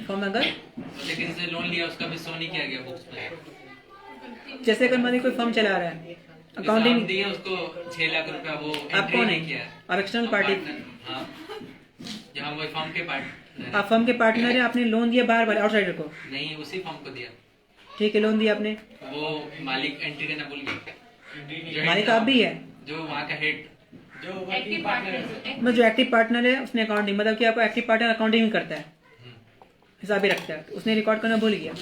फॉर्म अगर मतलब किसी से लोन लिया उसका भी शो नहीं किया गया बुक्स में, जैसे अगर मान कोई फर्म चला रहा है, अकाउंटिंग दिए उसको 6 लाख रुपया, वो आप एंट्री कौन नहीं है? किया। आप एक्सटर्नल पार्टी, हाँ, जहाँ वो फॉर्म के पार्ट आप फर्म के पार्टनर है, आपने लोन दिया बाहर वाले आउटसाइडर को, नहीं, उसी फॉर्म को दिया। ठीक है, लोन दिया आपने, वो मालिक एंट्री करना भूल गया। मालिक आप भी है, जो वहाँ का हेड, जो वर्किंग पार्टनर है मतलब जो एक्टिव पार्टनर है उसने अकाउंटिंग, मतलब कि आपको एक्टिव पार्टनर अकाउंटिंग भी करता है, हिसाब भी रखता है, उसने रिकॉर्ड करना भूल गया,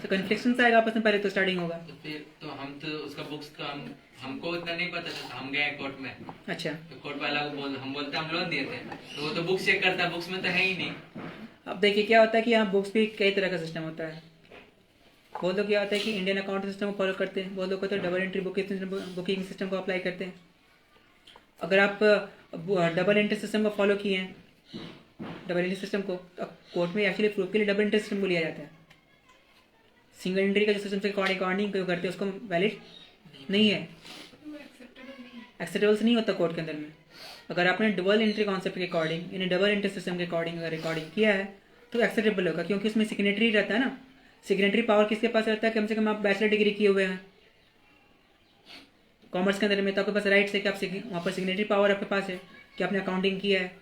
तो कन्फ्लिक्शन आएगा आपस में, पहले तो स्टार्टिंग होगा। तो फिर तो हम तो उसका बुक्स तो हमको इतना नहीं पता था, हम गए कोर्ट में, अच्छा, तो कोर्ट वाला को हम बोलते हम लोन दिए थे, तो वो तो बुक्स चेक करता है, बुक्स में तो है ही नहीं। अब देखिए क्या होता है कि यहाँ बुक्स भी कई तरह का सिस्टम होता है। बहुत लोग क्या होता है कि इंडियन अकाउंट सिस्टम को फॉलो करते हैं, बहुत लोग को तो डबल एंट्री बुकिंग सिस्टम को अप्लाई करते हैं। अगर आप डबल एंट्री सिस्टम को फॉलो किए हैं, डबल एंट्री सिस्टम को, तो कोर्ट में एक्चुअली प्रूफ के लिए डबल एंट्री सिस्टम को लिया जाता है। सिंगल एंट्री का जो सिस्टम से अकॉर्डिंग करते हैं उसको वैलिड नहीं है, एक्सेप्टेबल नहीं होता कोर्ट के अंदर में। अगर आपने डबल एंट्री कॉन्सेप्ट के अकॉर्डिंग यानी डबल एंट्री सिस्टम के अकॉर्डिंग अगर रिकॉर्डिंग किया है तो एक्सेप्टेबल होगा, क्योंकि उसमें सिग्नेटरी रहता है ना। सिग्नेटरी पावर किसके पास रहता है? कम से कम आप बैचलर डिग्री किए हुए हैं, कॉमर्स के अंदर में, तो आपके पास राइट्स है कि आप वहाँ पर सिग्नेटरी पावर आपके पास है कि आपने अकाउंटिंग किया है।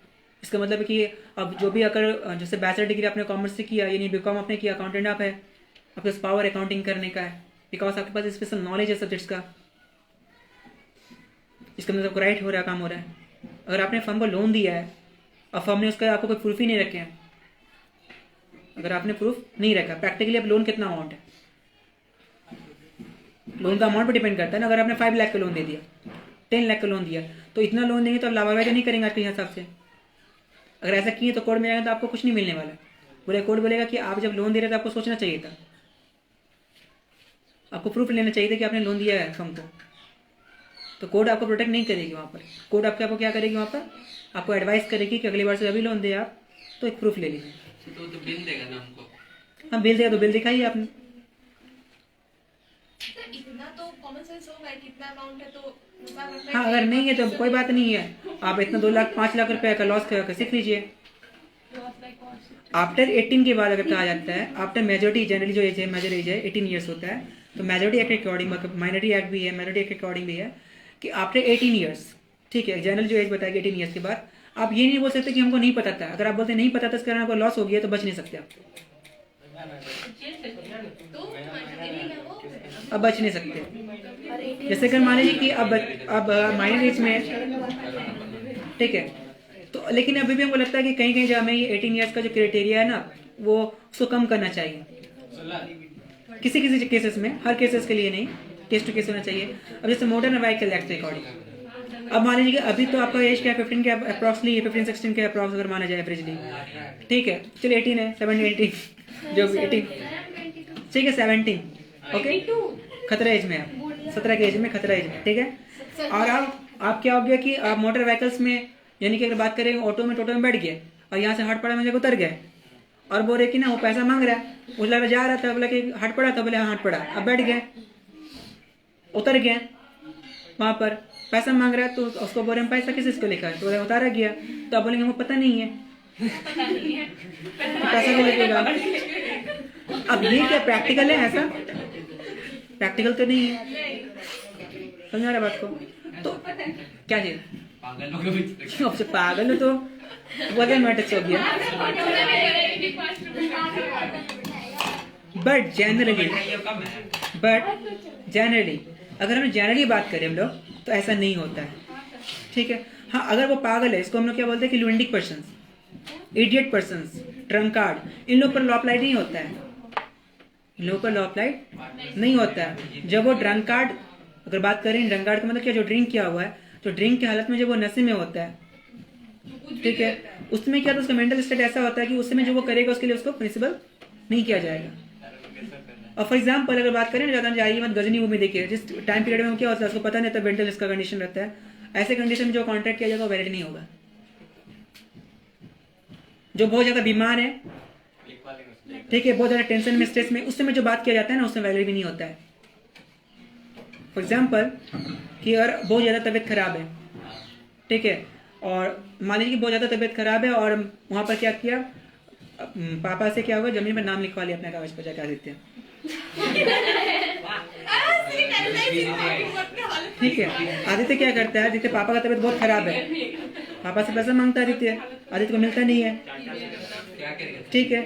इसका मतलब है कि अब जो भी अगर जैसे बैचलर डिग्री आपने कॉमर्स से किया यानी बीकॉम आपने किया, अकाउंटेंट आप है, आपके पास पावर अकाउंटिंग करने का है बिकॉज आपके पास स्पेशल नॉलेज है सब्जेक्ट्स का। इसका मतलब राइट हो रहा है, काम हो रहा है। अगर आपने फर्म को लोन दिया है और फर्म ने उसका आपको कोई प्रूफ ही नहीं रखे हैं, अगर आपने प्रूफ नहीं रखा प्रैक्टिकली, अब लोन कितना अमाउंट है, लोन का अमाउंट पर डिपेंड करता है ना। अगर आपने 5 लाख का लोन दे दिया, 10 लाख का लोन दिया, तो इतना लोन देंगे तो आप लापरवाही तो नहीं करेंगे आपके हिसाब से। अगर ऐसा किए तो कोर्ट में आएगा तो आपको कुछ नहीं मिलने वाला। बोले कोर्ट बोलेगा कि आप जब लोन दे रहे थे आपको सोचना चाहिए था, आपको प्रूफ लेना चाहिए था कि आपने लोन दिया है फर्म को। तो कोर्ट आपको प्रोटेक्ट नहीं करेगी वहाँ पर। कोर्ट आपको क्या करेगी वहाँ पर, आपको एडवाइस करेगी कि अगली बार से अभी लोन दे आप तो एक प्रूफ ले लीजिए। तो बिल देगा ना हमको? हाँ बिल देगा, तो बिल दिखाइए आपने। इतना तो कॉमन सेंस होगा कि इतना अमाउंट है तो हाँ अगर नहीं है तो कोई बात नहीं है, आप इतना 2 लाख 5 लाख रुपए का लॉस करके सीख लीजिए। आफ्टर 18 के बाद अगर कहा जाता है, आफ्टर मेजोरिटी, जनरली जो एज है मेजर एज है 18 ईयर्स होता है, तो मेजोरिटी एक्ट के अकॉर्डिंग, माइनॉरिटी एक्ट भी है, मेजोरिटी एक्ट के अकॉर्डिंग भी है कि आफ्टर 18 ईयर्स, ठीक है, जनरल जो एज बताएगी 18 ईयर्स के बाद, आप ये नहीं बोल सकते कि हमको नहीं पता था। अगर आप बोलते नहीं पता था इसके कारण आपको लॉस हो गया तो बच नहीं सकते आप, अब बच नहीं सकते। जैसे अगर मान लीजिए कि अब माइनर एज में, ठीक है, तो लेकिन अभी भी हमको लगता है कि कहीं कहीं जगह में ये 18 ईयर्स का जो क्राइटेरिया है ना वो उसको कम करना चाहिए, किसी किसी केसेस में, हर केसेस के लिए नहीं, केस टू केस होना चाहिए। अब जैसे मोटर व्हीकल एक्ट के अकॉर्डिंग, अब मान लीजिए कि अभी तो आपका एज क्या है 15 के अप्रॉक्सली, 15-16 के अप्रॉक्स अगर माना जाए एवरेजली, ठीक है, चलिए 18 है, 17 18 जो भी 18, ठीक है 17, ओके, खतरा एज में आप 17 के एज में, खतरा एज में, ठीक है। और आप क्या हो गया कि आप मोटर व्हीकल्स में, यानी कि अगर बात करें ऑटो में, टोटो में बैठ गए और यहाँ से हट पड़ा में उतर गए और बोल रहे कि ना वो पैसा मांग रहा है, वो लगा जा रहा था, बोला कि हट पड़ा था, बोले हाँ हट पड़ा, अब बैठ गए, उतर गए, वहाँ पर पैसा मांग रहा है तो उसको बोले हम पैसा किस इसको लिखा है, तो बोले उतारा गया, तो आप बोलेंगे हमको पता नहीं है, पैसा नहीं लगेगा। अब ये क्या प्रैक्टिकल है? ऐसा प्रैक्टिकल तो नहीं है, समझ आ रहा बात को? तो क्या चीज पागल हो गए, अब से पागल हो तो वजन मैट्रिक्स हो गया। बट जनरली अगर हम जनरली बात करें हम लोग तो ऐसा नहीं होता है, ठीक है। हाँ अगर वो पागल है, इसको हम लोग क्या बोलते हैं कि लुएंडिक पर्सन, इडियट पर्सन, ड्रंकार्ड, इन लोग पर लॉ अप्लाई नहीं होता है, इन लोगों पर लॉ अप्लाई नहीं होता है। जब वो ड्रंकार्ड, अगर बात करें ड्रंकार्ड का मतलब क्या, जो ड्रिंक किया हुआ है, तो ड्रिंक की हालत में जब वो नशे में होता है, ठीक है, उसमें क्या, तो उसका मेंटल स्टेट ऐसा होता है कि उस समय जो वो करेगा उसके लिए उसको प्रिंसिपल नहीं किया जाएगा। और फॉर एग्जाम्पल अगर बात करें ना, ज़्यादा जाइए मत, गजनी मूवी देखिए, जिस टाइम पीरियड में क्या होता है उसको पता नहीं होता, मेंटल इसका कंडीशन रहता है, ऐसे कंडीशन में जो कॉन्ट्रैक्ट किया जाएगा वो वैलिड नहीं होगा। जो बहुत ज़्यादा बीमार है, ठीक है, बहुत ज़्यादा टेंशन में, स्ट्रेस में, उस समय जो बात किया जाता है ना उसमें वैलिड भी नहीं होता है। फॉर एग्जाम्पल कि अगर बहुत ज़्यादा तबीयत खराब है, ठीक है, और मान लीजिए कि बहुत ज़्यादा तबीयत खराब है और वहाँ पर क्या किया, पापा से क्या होगा, जमीन पर नाम लिखवा लिया अपने कागज पर, क्या देते हैं, ठीक है। आदित्य क्या करता है, आदित्य पापा का तबीयत बहुत खराब है, पापा से पैसा मांगता है आदित्य को मिलता नहीं है, ठीक है,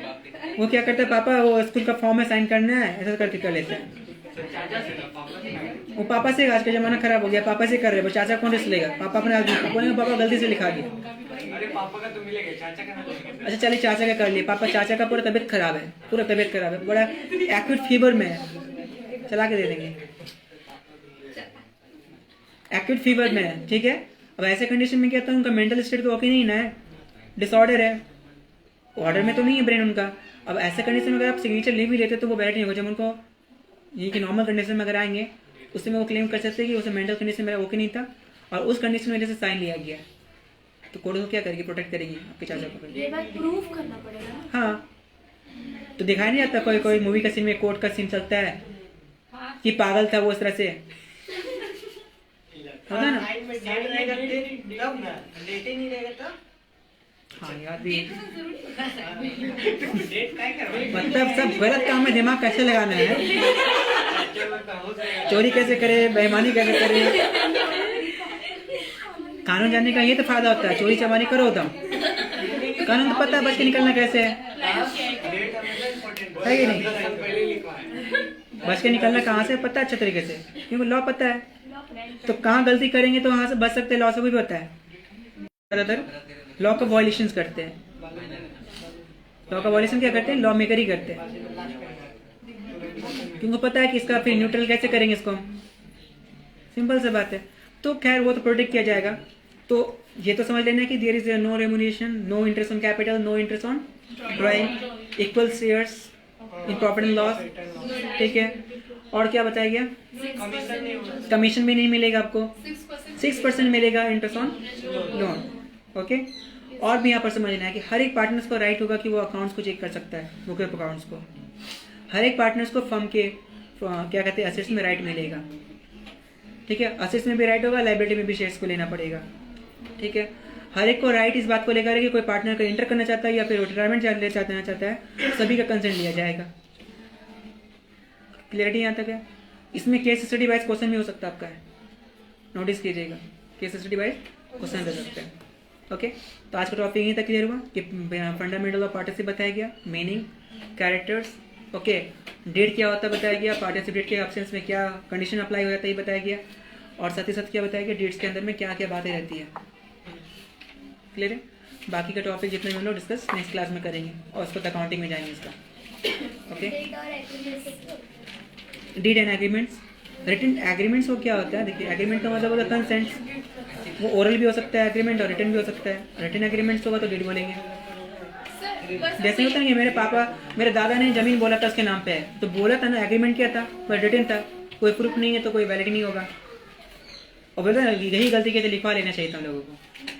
वो क्या करता है, पापा वो स्कूल का फॉर्म में साइन करना है, ऐसा करके कर लेता है। वो पापा से, आज का जमाना खराब हो गया, पापा से कर रहे, वो चाचा कौन से लेगा, पापा अपने बोलेंगे पापा गलती से लिखा दिया, अरे पापा का तो मिलेगा, चाचा का ना। अच्छा चलिए चाचा का कर लिए, पापा चाचा का पूरा तबीयत खराब है, पूरा तबीयत खराब है, बड़ा एक्यूट फीवर में है, चला के दे देंगे, एक्यूट फीवर में है, ठीक है। अब ऐसे कंडीशन में क्या होता है, उनका मेंटल स्टेट तो ओके नहीं ना है, डिसऑर्डर है, ऑर्डर में तो नहीं है ब्रेन उनका। अब ऐसे कंडीशन में अगर आप सिग्नेचर ले भी लेते तो वो बैठ नहीं होगा, जब उनको ये कि नॉर्मल कंडीशन में अगर आएंगे उसमें वो क्लेम कर सकते हैं कि उसे मेंटल कंडीशन में ओके नहीं था और उस कंडीशन में जैसे साइन लिया गया, तो कोर्ट को क्या करेगी, प्रोटेक्ट करेगी आपके चाचा को। ये बात प्रूफ करना पड़ेगा ना। हाँ, तो दिखाई नहीं आता कोई कोई मूवी का सीन में कोर्ट का सीन चलता है कि पागल था वो इस तरह से, होता ना। हाँ यार भी, मतलब सब गलत काम में दिमाग कैसे लगाना है, चोरी कैसे करे, बेईमानी कैसे करे। कानून जानने का ये तो फायदा होता है, चोरी चमारी करो तो कानून तो पता है, बच के निकलना कैसे है कि नहीं। बच के निकलना कहाँ से पता है अच्छे तरीके से, क्योंकि लॉ पता है। तो कहाँ गलती करेंगे तो वहाँ से बच सकते हैं, लॉ से भी पता है। ज़्यादातर लॉ का वॉयलेशंस करते हैं। लॉ का वॉयलेशन क्या करते हैं, लॉ मेकर ही करते हैं, क्योंकि पता है कि इसका फिर न्यूट्रल कैसे करेंगे इसको हम। सिंपल सी बात है। तो खैर वो तो प्रोटेक्ट किया जाएगा। तो ये तो समझ लेना कि there is no remuneration, no interest on capital, no interest on drawing, equal shares in profit and loss. ठीक है। और क्या बताया गया, कमीशन भी नहीं मिलेगा आपको, 6% मिलेगा इंटरेस्ट ऑन लोन। ओके। और भी यहाँ पर समझना है कि हर एक पार्टनर्स को राइट होगा कि वो अकाउंट्स को चेक कर सकता है, बुक ऑफ अकाउंट्स को। हर एक पार्टनर्स को फर्म के क्या कहते हैं असेट्स में राइट मिलेगा। ठीक है। असेट्स में भी राइट होगा, लाइबिलिटी में भी शेयर्स को लेना पड़ेगा। ठीक है। हर एक को राइट इस बात को लेकर है कि कोई पार्टनर का इंटर करना चाहता है या फिर रिटायरमेंट ले चाहता है, सभी का कंसेंट लिया जाएगा। क्लियरिटी यहाँ तक है। इसमें केस स्टडी वाइज क्वेश्चन भी हो सकता है आपका, है नोटिस कीजिएगा, केस स्टडी वाइज क्वेश्चन दे सकते हैं। ओके। तो आज का टॉपिक यहीं तक क्लियर हुआ कि फंडामेंटल ऑफ पार्टनरशिप बताया गया, मीनिंग, कैरेक्टर्स, ओके, डेट क्या होता है बताया गया, पार्टनरशिप डेट के एब्सेंस में क्या कंडीशन अप्लाई हो जाता है ये बताया गया, और साथ ही साथ क्या बताया गया, डेट्स के अंदर में क्या क्या बातें रहती है। क्लियर है। बाकी का टॉपिक जितने भी हम लोग डिस्कस नेक्स्ट क्लास में करेंगे और उसको अकाउंटिंग में जाएंगे इसका। Okay. Deed and agreements, written agreements वो क्या होता है, देखिए एग्रीमेंट का मतलब होता है कंसेंट। वो ओरल भी हो सकता है एग्रीमेंट और रिटन भी हो सकता है। रिटन एग्रीमेंट्स होगा तो डीड बोलेंगे। जैसे होता है कि मेरे दादा ने जमीन बोला था उसके नाम पे है, तो बोला था ना, एग्रीमेंट क्या था, पर रिटन था, कोई प्रूफ नहीं है तो कोई वैलिड नहीं होगा। और बोलते ना यही गलती के लिखवा लेना चाहिए था हम लोगों को।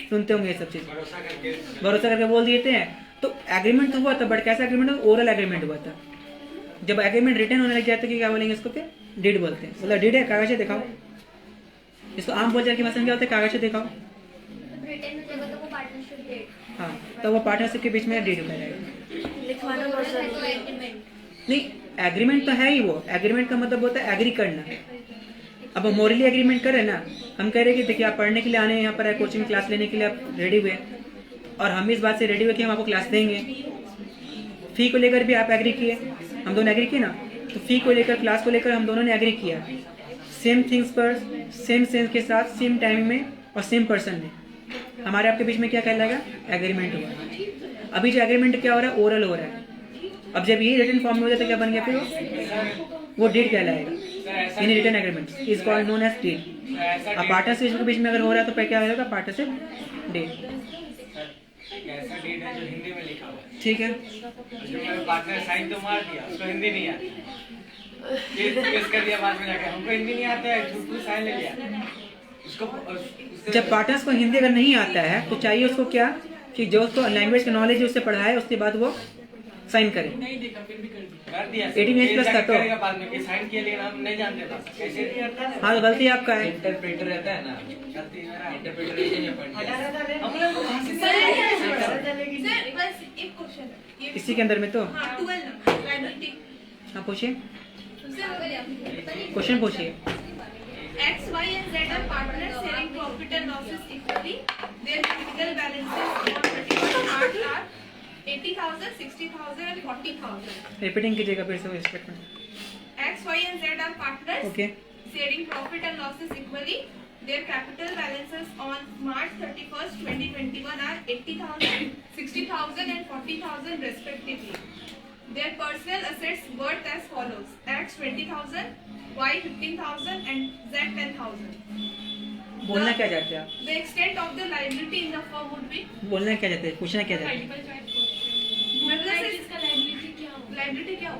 सुनते होंगे ये सब चीज़, भरोसा करके बोल देते हैं। तो एग्रीमेंट तो हुआ था, बट कैसा एग्रीमेंट हुआ, ओरल एग्रीमेंट हुआ था। जब एग्रीमेंट रिटर्न होने लग जाता है कि क्या बोलेंगे इसको, फिर डीड बोलते हैं। मतलब डीड है, कागज दिखाओ। इसको आम बोलचाल की भाषा में क्या होता है, कागज दिखाओ। हाँ, तो वो पार्टनरशिप के बीच में डीड हो जाएगा। नहीं, एग्रीमेंट तो है ही। वो एग्रीमेंट का मतलब होता है एग्री करना। अब हम मोरली एग्रीमेंट कर रहे हैं ना, हम कह रहे हैं कि देखिए आप पढ़ने के लिए आने यहाँ पर कोचिंग क्लास लेने के लिए आप रेडी हुए, और हम इस बात से रेडी हुए कि हम आपको क्लास देंगे। फी को लेकर भी आप एग्री किए, हम दोनों एग्री किए ना। तो फी को लेकर, क्लास को लेकर हम दोनों ने एग्री किया, सेम थिंग्स पर, सेम सेंस के साथ, सेम टाइम में और सेम पर्सन में। हमारे आपके बीच में क्या कहलाएगा, एग्रीमेंट हुआ। अभी जो एग्रीमेंट क्या हो रहा है, ओरल हो रहा है। अब जब ये रिटन फॉर्म में हो जाता है क्या बन गया, फिर वो डीड कहलाएगा। In written agreement is called known as deed. अब पार्टनरशिप के बीच में अगर हो रहा है तो क्या होगा, पार्टनरशिप डीड। ऐसा डेट है जो हिंदी में लिखा हुआ है, ठीक है। जो मेरे पार्टनर साइन तो मार दिया, उसको हिंदी नहीं आती, केस कर दिया बाद में जाकर, हमको हिंदी नहीं आता है, झूठ साइन ले लिया उसको। जब पार्टनर्स को हिंदी अगर नहीं आता है तो चाहिए उसको क्या, कि जो उसको लैंग्वेज का नॉलेज है उससे पढ़ाए, उसके बाद वो साइन करे। कर दिया 18 एज प्लस था तो बाद में साइन किया, लेकिन हम नहीं जानते था कैसे। हाँ, तो गलती आपका है। इंटरप्रेटर रहता है ना, गलती मेरा इंटरप्रेटर नहीं पढ़ दिया हम लोग को। सर बस एक क्वेश्चन है ये, इसी के अंदर में तो हाँ 12 नंबर लाइबिलिटी। हाँ पूछिए, सर क्वेश्चन पूछिए। X, Y and Z are partners sharing profit and losses equally. Their capital balances on 31st March are 80,000, 60,000 and 40,000. Repeating कीजिएगा फिर से statement. X, Y and Z are partners okay. sharing profit and losses equally. Their capital balances on March 31st, 2021 are 80,000, 60,000 and 40,000 respectively. Their personal assets worth as follows: X 20,000, Y 15,000 and Z 10,000. बोलना क्या चाहते हैं आप, The extent of the liability in the firm would be, बोलना क्या चाहते हैं, पूछना क्या चाहते हैं। मतलब इसका liability क्या हो,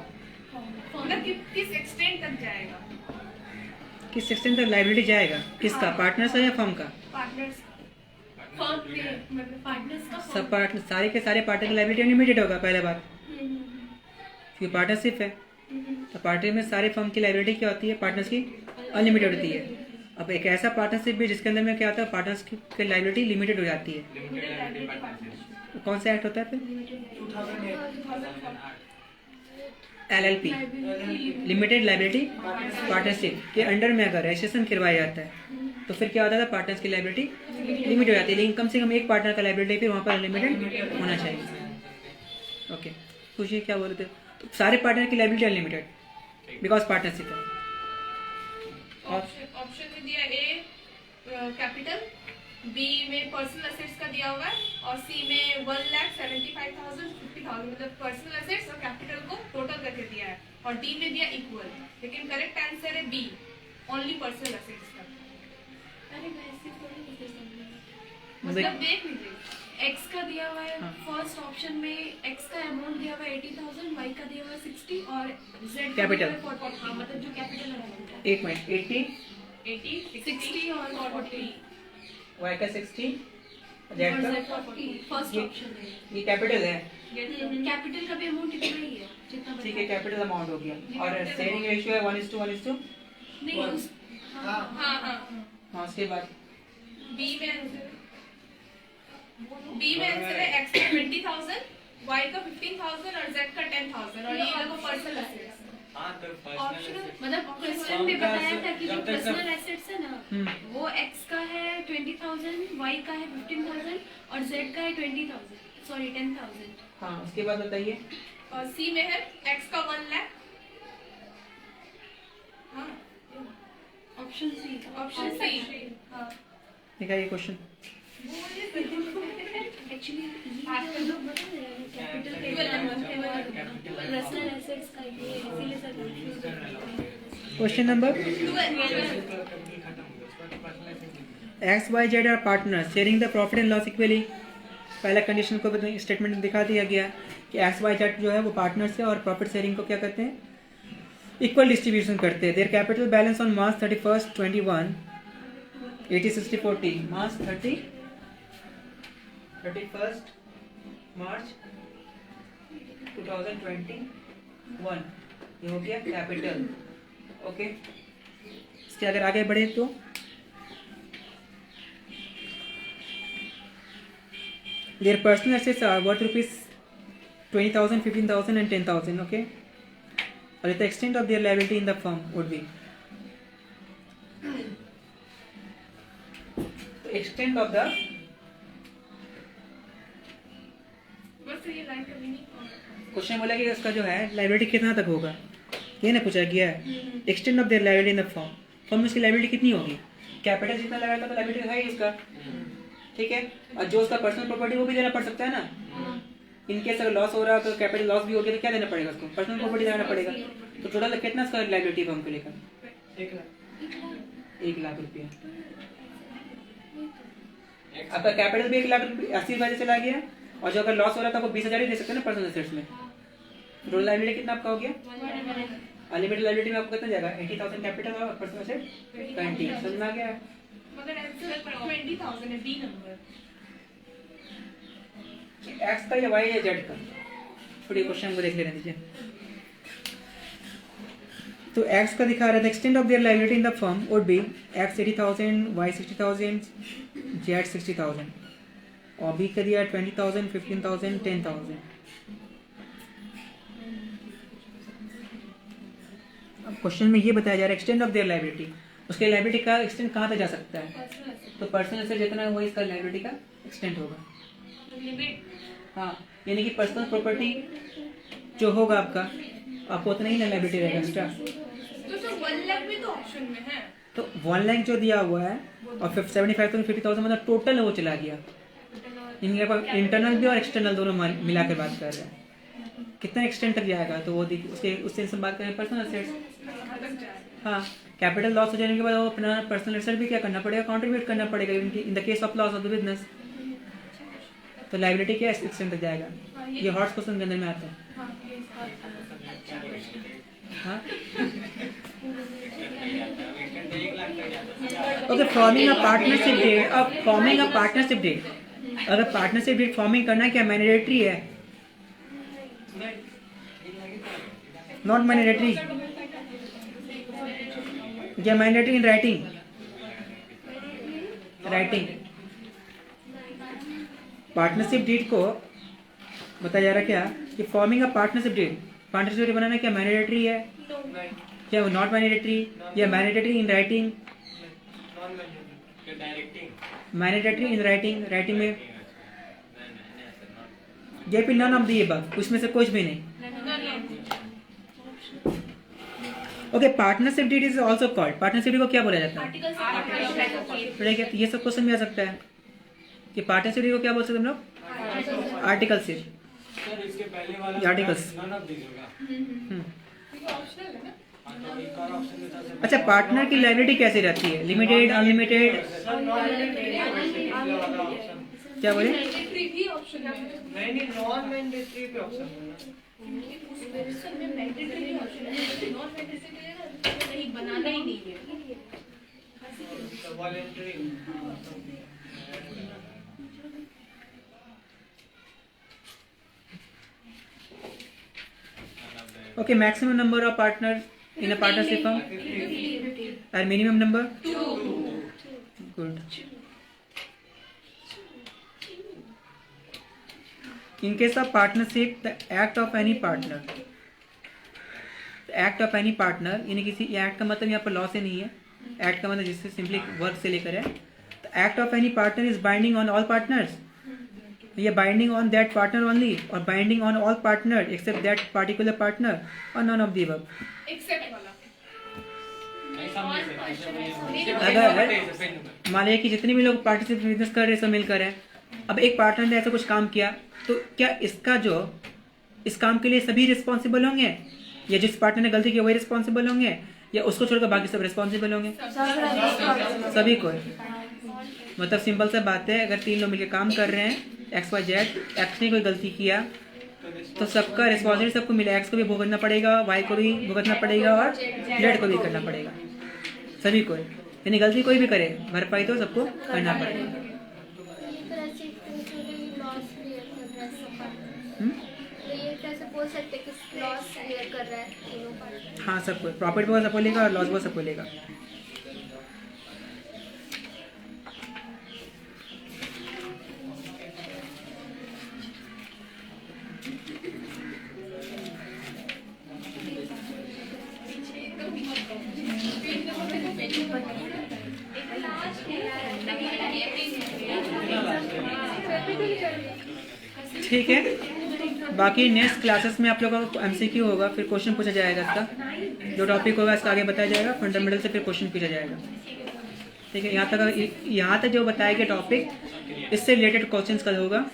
मतलब किस extent तक जाएगा, किस सेक्शन तक लाइबिलिटी जाएगा, किसका, पार्टनर्स का या फर्म का। partners firm पे, मतलब partners का सब पार्टनर, सारे के सारे पार्टनर की लाइबिलिटी अनलिमिटेड होगा पहले बात, क्योंकि पार्टनरशिप है। तो पार्टनर में सारे फर्म की लाइबिलिटी क्या होती है, पार्टनर्स की अनलिमिटेड होती है। अब एक ऐसा पार्टनरशिप भी जिसके अंदर में क्या होता है, पार्टनर्स की लाइबिलिटी लिमिटेड हो जाती है। कौन सा एक्ट होता है फिर, LLP लिमिटेड लाइबिलिटी पार्टनरशिप के अंडर में अगर रजिस्ट्रेशन करवाया जाता है तो फिर क्या होता था, पार्टनर्स की लाइबिलिटी लिमिट हो जाती है, लेकिन कम से कम एक पार्टनर का लाइबिलिटी फिर वहाँ पर अनलिमिटेड होना चाहिए। ओके, पूछिए क्या बोल रहे थे। तो सारे पार्टनर की लाइबिलिटी अनलिमिटेड बिकॉज पार्टनरशिप है। ऑप्शन में दिया ए कैपिटल, बी में पर्सनल एसेट्स का दिया हुआ है और सी में 1,75,000 50,000 मतलब पर्सनल एसेट्स और कैपिटल को टोटल करके दिया है और डी में दिया इक्वल, लेकिन करेक्ट आंसर है बी, ओनली पर्सनल एसेट्स का। अरे वैसे थोड़ी मुझे समझ मतलब देख लीजिए, एक्स का दिया हुआ है फर्स्ट ऑप्शन में, एक्स का अमाउंट दिया हुआ है 80,000, वाई का दिया हुआ है 60 और जेड का Capital. दिया हुआ है 40। हाँ, मतलब जो कैपिटल अमाउंट है एक मिनट, 80 80 60 और 40 y का 60 और z का जेड का 40 फर्स्ट ये- ऑप्शन है। ये कैपिटल है, कैपिटल का भी अमाउंट इतना ही है जितना ठीक है, बताया। कैपिटल अमाउंट हो गया और शेयरिंग रेशियो है 1:1:2। नहीं उस हाँ हाँ हाँ हाँ, उसके बाद बी में आंसर है एक्स का 20,000, वाई का 15,000 और जेड का 10,000 और ये देखो पर्सनल एसेट्स। हाँ तो ऑप्शन पर्सनल मतलब क्वेश्चन में बताया था कि जो जब तक सब- पर्सनल एसेट्स है ना वो एक्स का है 20,000, वाई का है 15,000 और जेड का है 20,000 सॉरी 10,000। हाँ, उसके बाद बताइए। और सी में है एक्स का 1 लाख। हाँ ऑप्शन सी ऑप्शन सी। हाँ देखा ये क्वेश्चन, एक्चुअली ये जो लोग बता रहे हैं कैपिटल पर्सनल एसेट्स का ये इसीलिए सर कंफ्यूज हो रहे हैं। Question number 12 X Y Z are partner sharing the profit and loss equally. पहला कंडीशन को स्टेटमेंट में दिखा दिया गया कि एक्स वाई जेड जो है वो पार्टनर्स है और प्रॉफिट शेयरिंग को क्या करते हैं, इक्वल डिस्ट्रीब्यूशन करते हैं। Their capital balance on March 31, 21 80 60 40 मार्च 31 मार्च 2021 ये हो गया कैपिटल। ओके, इसके अगर आगे बढ़े तो their personal assets are worth rupees 20,000, 15,000 and 10,000. Okay, or the extent of their liability in the firm would be, the extent of the बस ये लाइन का मीनिंग क्वेश्चन बोला कि उसका जो है लाइबिलिटी कितना तक होगा, ये ना पूछा गया है। Extend of their liability in the firm, firm में उसकी लाइबिलिटी कितनी होगी, कैपिटल जितना लगाएगा तो लाइबिलिटी है ही उसका, ठीक है। और जो उसका पर्सनल प्रॉपर्टी वो भी देना पड़ सकता है ना, इन केस अगर लॉस हो रहा है तो कैपिटल लॉस भी हो गया तो क्या देना पड़ेगा उसको, पर्सनल प्रॉपर्टी देना पड़ेगा। तो टोटल कितना उसका लाइबिलिटी फर्म को लेकर 1 लाख रुपया। आपका कैपिटल भी 1 लाख 80,000 से चला गया और जो अगर लॉस हो रहा था वो 20,000 ही दे सकते हैं ना पर्सनल एसेट्स में। टोटल लाइबिलिटी कितना आपका हो गया, अनलिमिटेड लाइबिलिटी में आपको कितना जाएगा 80,000 कैपिटल और पर्सनल एसेट 20। समझ में आ गया। मगर आंसर 20,000 है, बी नंबर। एक्स का या वाई या जेड का, थोड़ी क्वेश्चन को देख लेने दीजिए। तो एक्स का दिखा रहा है extent of their liability in the firm would be X 80,000, Y 60,000, Z 60,000 और बी का दिया 20,000, 15,000, 10,000। अब क्वेश्चन में ये बताया जा रहा है एक्सटेंट ऑफ देयर लाइबिलिटी, उसके लाइबिलिटी का एक्सटेंट कहाँ तक जा सकता है, तो पर्सनल एसेट जितना है वही इसका लाइबिलिटी का एक्सटेंट होगा। हाँ, यानी कि पर्सनल प्रॉपर्टी जो होगा आपको उतना ही लाइबिलिटी रहेगा एक्स्ट्रा। तो 1 लाख भी तो ऑप्शन में है। तो 1 लाख जो दिया हुआ है और 75,000 50,000 मतलब टोटल वो चला गया। इनके पास इंटरनल भी और एक्सटर्नल दोनों मिला कर बात कर रहे हैं, कितना एक्सटेंट तक जाएगा तो वो उससे हम बात करें पर्सनल एसेट्स। हाँ, कैपिटल लॉस हो जाने के बाद वो अपना पर्सनल एसेट भी क्या करना पड़ेगा, कंट्रीब्यूट करना पड़ेगा in the case of loss of the business. तो लाइबिलिटी क्या एक्सटेंट तक जाएगा, ये हॉट्स क्वेश्चन के अंदर में आता है। हाँ, okay, forming a partnership deed. अब फॉर्मिंग अ पार्टनरशिप डेट, अगर पार्टनरशिप डेट फॉर्मिंग करना क्या मैंडेटरी है, नॉट मैंडेटरी या mandatory in writing, partnership deed को बताया जा रहा क्या कि forming a partnership deed partnership बनाना क्या मैंडेटरी है क्या नॉट मैंडेटरी या mandatory in writing? Mandatory in writing, writing में ये भी नन ऑफ दी अबव, उसमें से कुछ भी नहीं। Okay, partnership deed is also called, partnership deed को क्या बोला जाता है? ठीक है, ये सब क्वेश्चन में आ सकता है कि पार्टनरशिप डीड को क्या बोल सकते हैं हम लोग? आर्टिकलशिप, सर इसके पहले वाला Articles. नन ऑफ दिस होगा। हाँ, तो एक और ऑप्शन में था सर। अच्छा, पार्टनर की लायबिलिटी कैसे रहती है? Limited, unlimited, sir non mandatory वाला ऑप्शन। क्या बोले? मैंडेटरी भी ऑप्शन है। नहीं नॉन मैंडेटरी पे ऑप्शन है। उसमें मैंडेटरी ऑप्शन है, नॉन मैंडेटरी नहीं बनाना ही नहीं है। Voluntary. Okay, maximum number of partner in a partnership firm and minimum number? 2. Good. In case of partnership, the act of any partner, यानी किसी एक्ट का मतलब यहाँ पर लॉ से नहीं है, एक्ट का मतलब जिससे सिंपली वर्क से लेकर है। Act of any partner is binding on all partners, ये binding on that partner only और binding on all partner except that particular partner और none of the above. Except वाला अगर मान लिया कि जितने भी लोग पार्टनरशिप बिजनेस कर रहे हैं सब मिलकर है, अब एक पार्टनर ने ऐसा कुछ काम किया तो क्या इसका जो इस काम के लिए सभी रिस्पॉन्सिबल होंगे या जिस पार्टनर ने गलती की वही रिस्पॉन्सिबल होंगे या उसको छोड़कर बाकी सब रिस्पॉन्सिबल होंगे? सभी को। मतलब सिंपल सा बात है, अगर 3 लोग मिलकर काम कर रहे हैं XYZ, एक्स ने कोई गलती किया तो सबका रिस्पॉन्सिबिलिटी सबको मिला, एक्स को भी भुगतना पड़ेगा, वाई को भी भुगतना पड़ेगा और जेड को भी करना पड़ेगा, सभी को। यानी गलती कोई भी करे भरपाई तो सबको करना पड़ेगा। एक तरह से लॉस क्लियर कर रहा है सब पार्टनर, तो ये कैसे बोल सकते हैं कि लॉस क्लियर कर रहा है तीनों पार्टनर? हाँ, सबको प्रॉफिट वो सबको लेगा और लॉस वो सबको लेगा। ठीक है, बाकी नेक्स्ट क्लासेस में आप लोगों को MCQ होगा, फिर क्वेश्चन पूछा जाएगा इसका, जो टॉपिक होगा इसका आगे बताया जाएगा, फंडामेंटल से फिर क्वेश्चन पूछा जाएगा। ठीक है, यहाँ तक जो बताया गया टॉपिक इससे रिलेटेड क्वेश्चंस कल होगा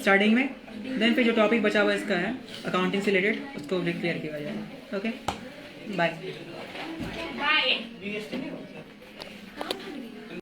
स्टार्टिंग में, देन फिर जो टॉपिक बचा हुआ इसका है अकाउंटिंग से रिलेटेड उसको क्लियर किया जाएगा। Okay, bye. बाय।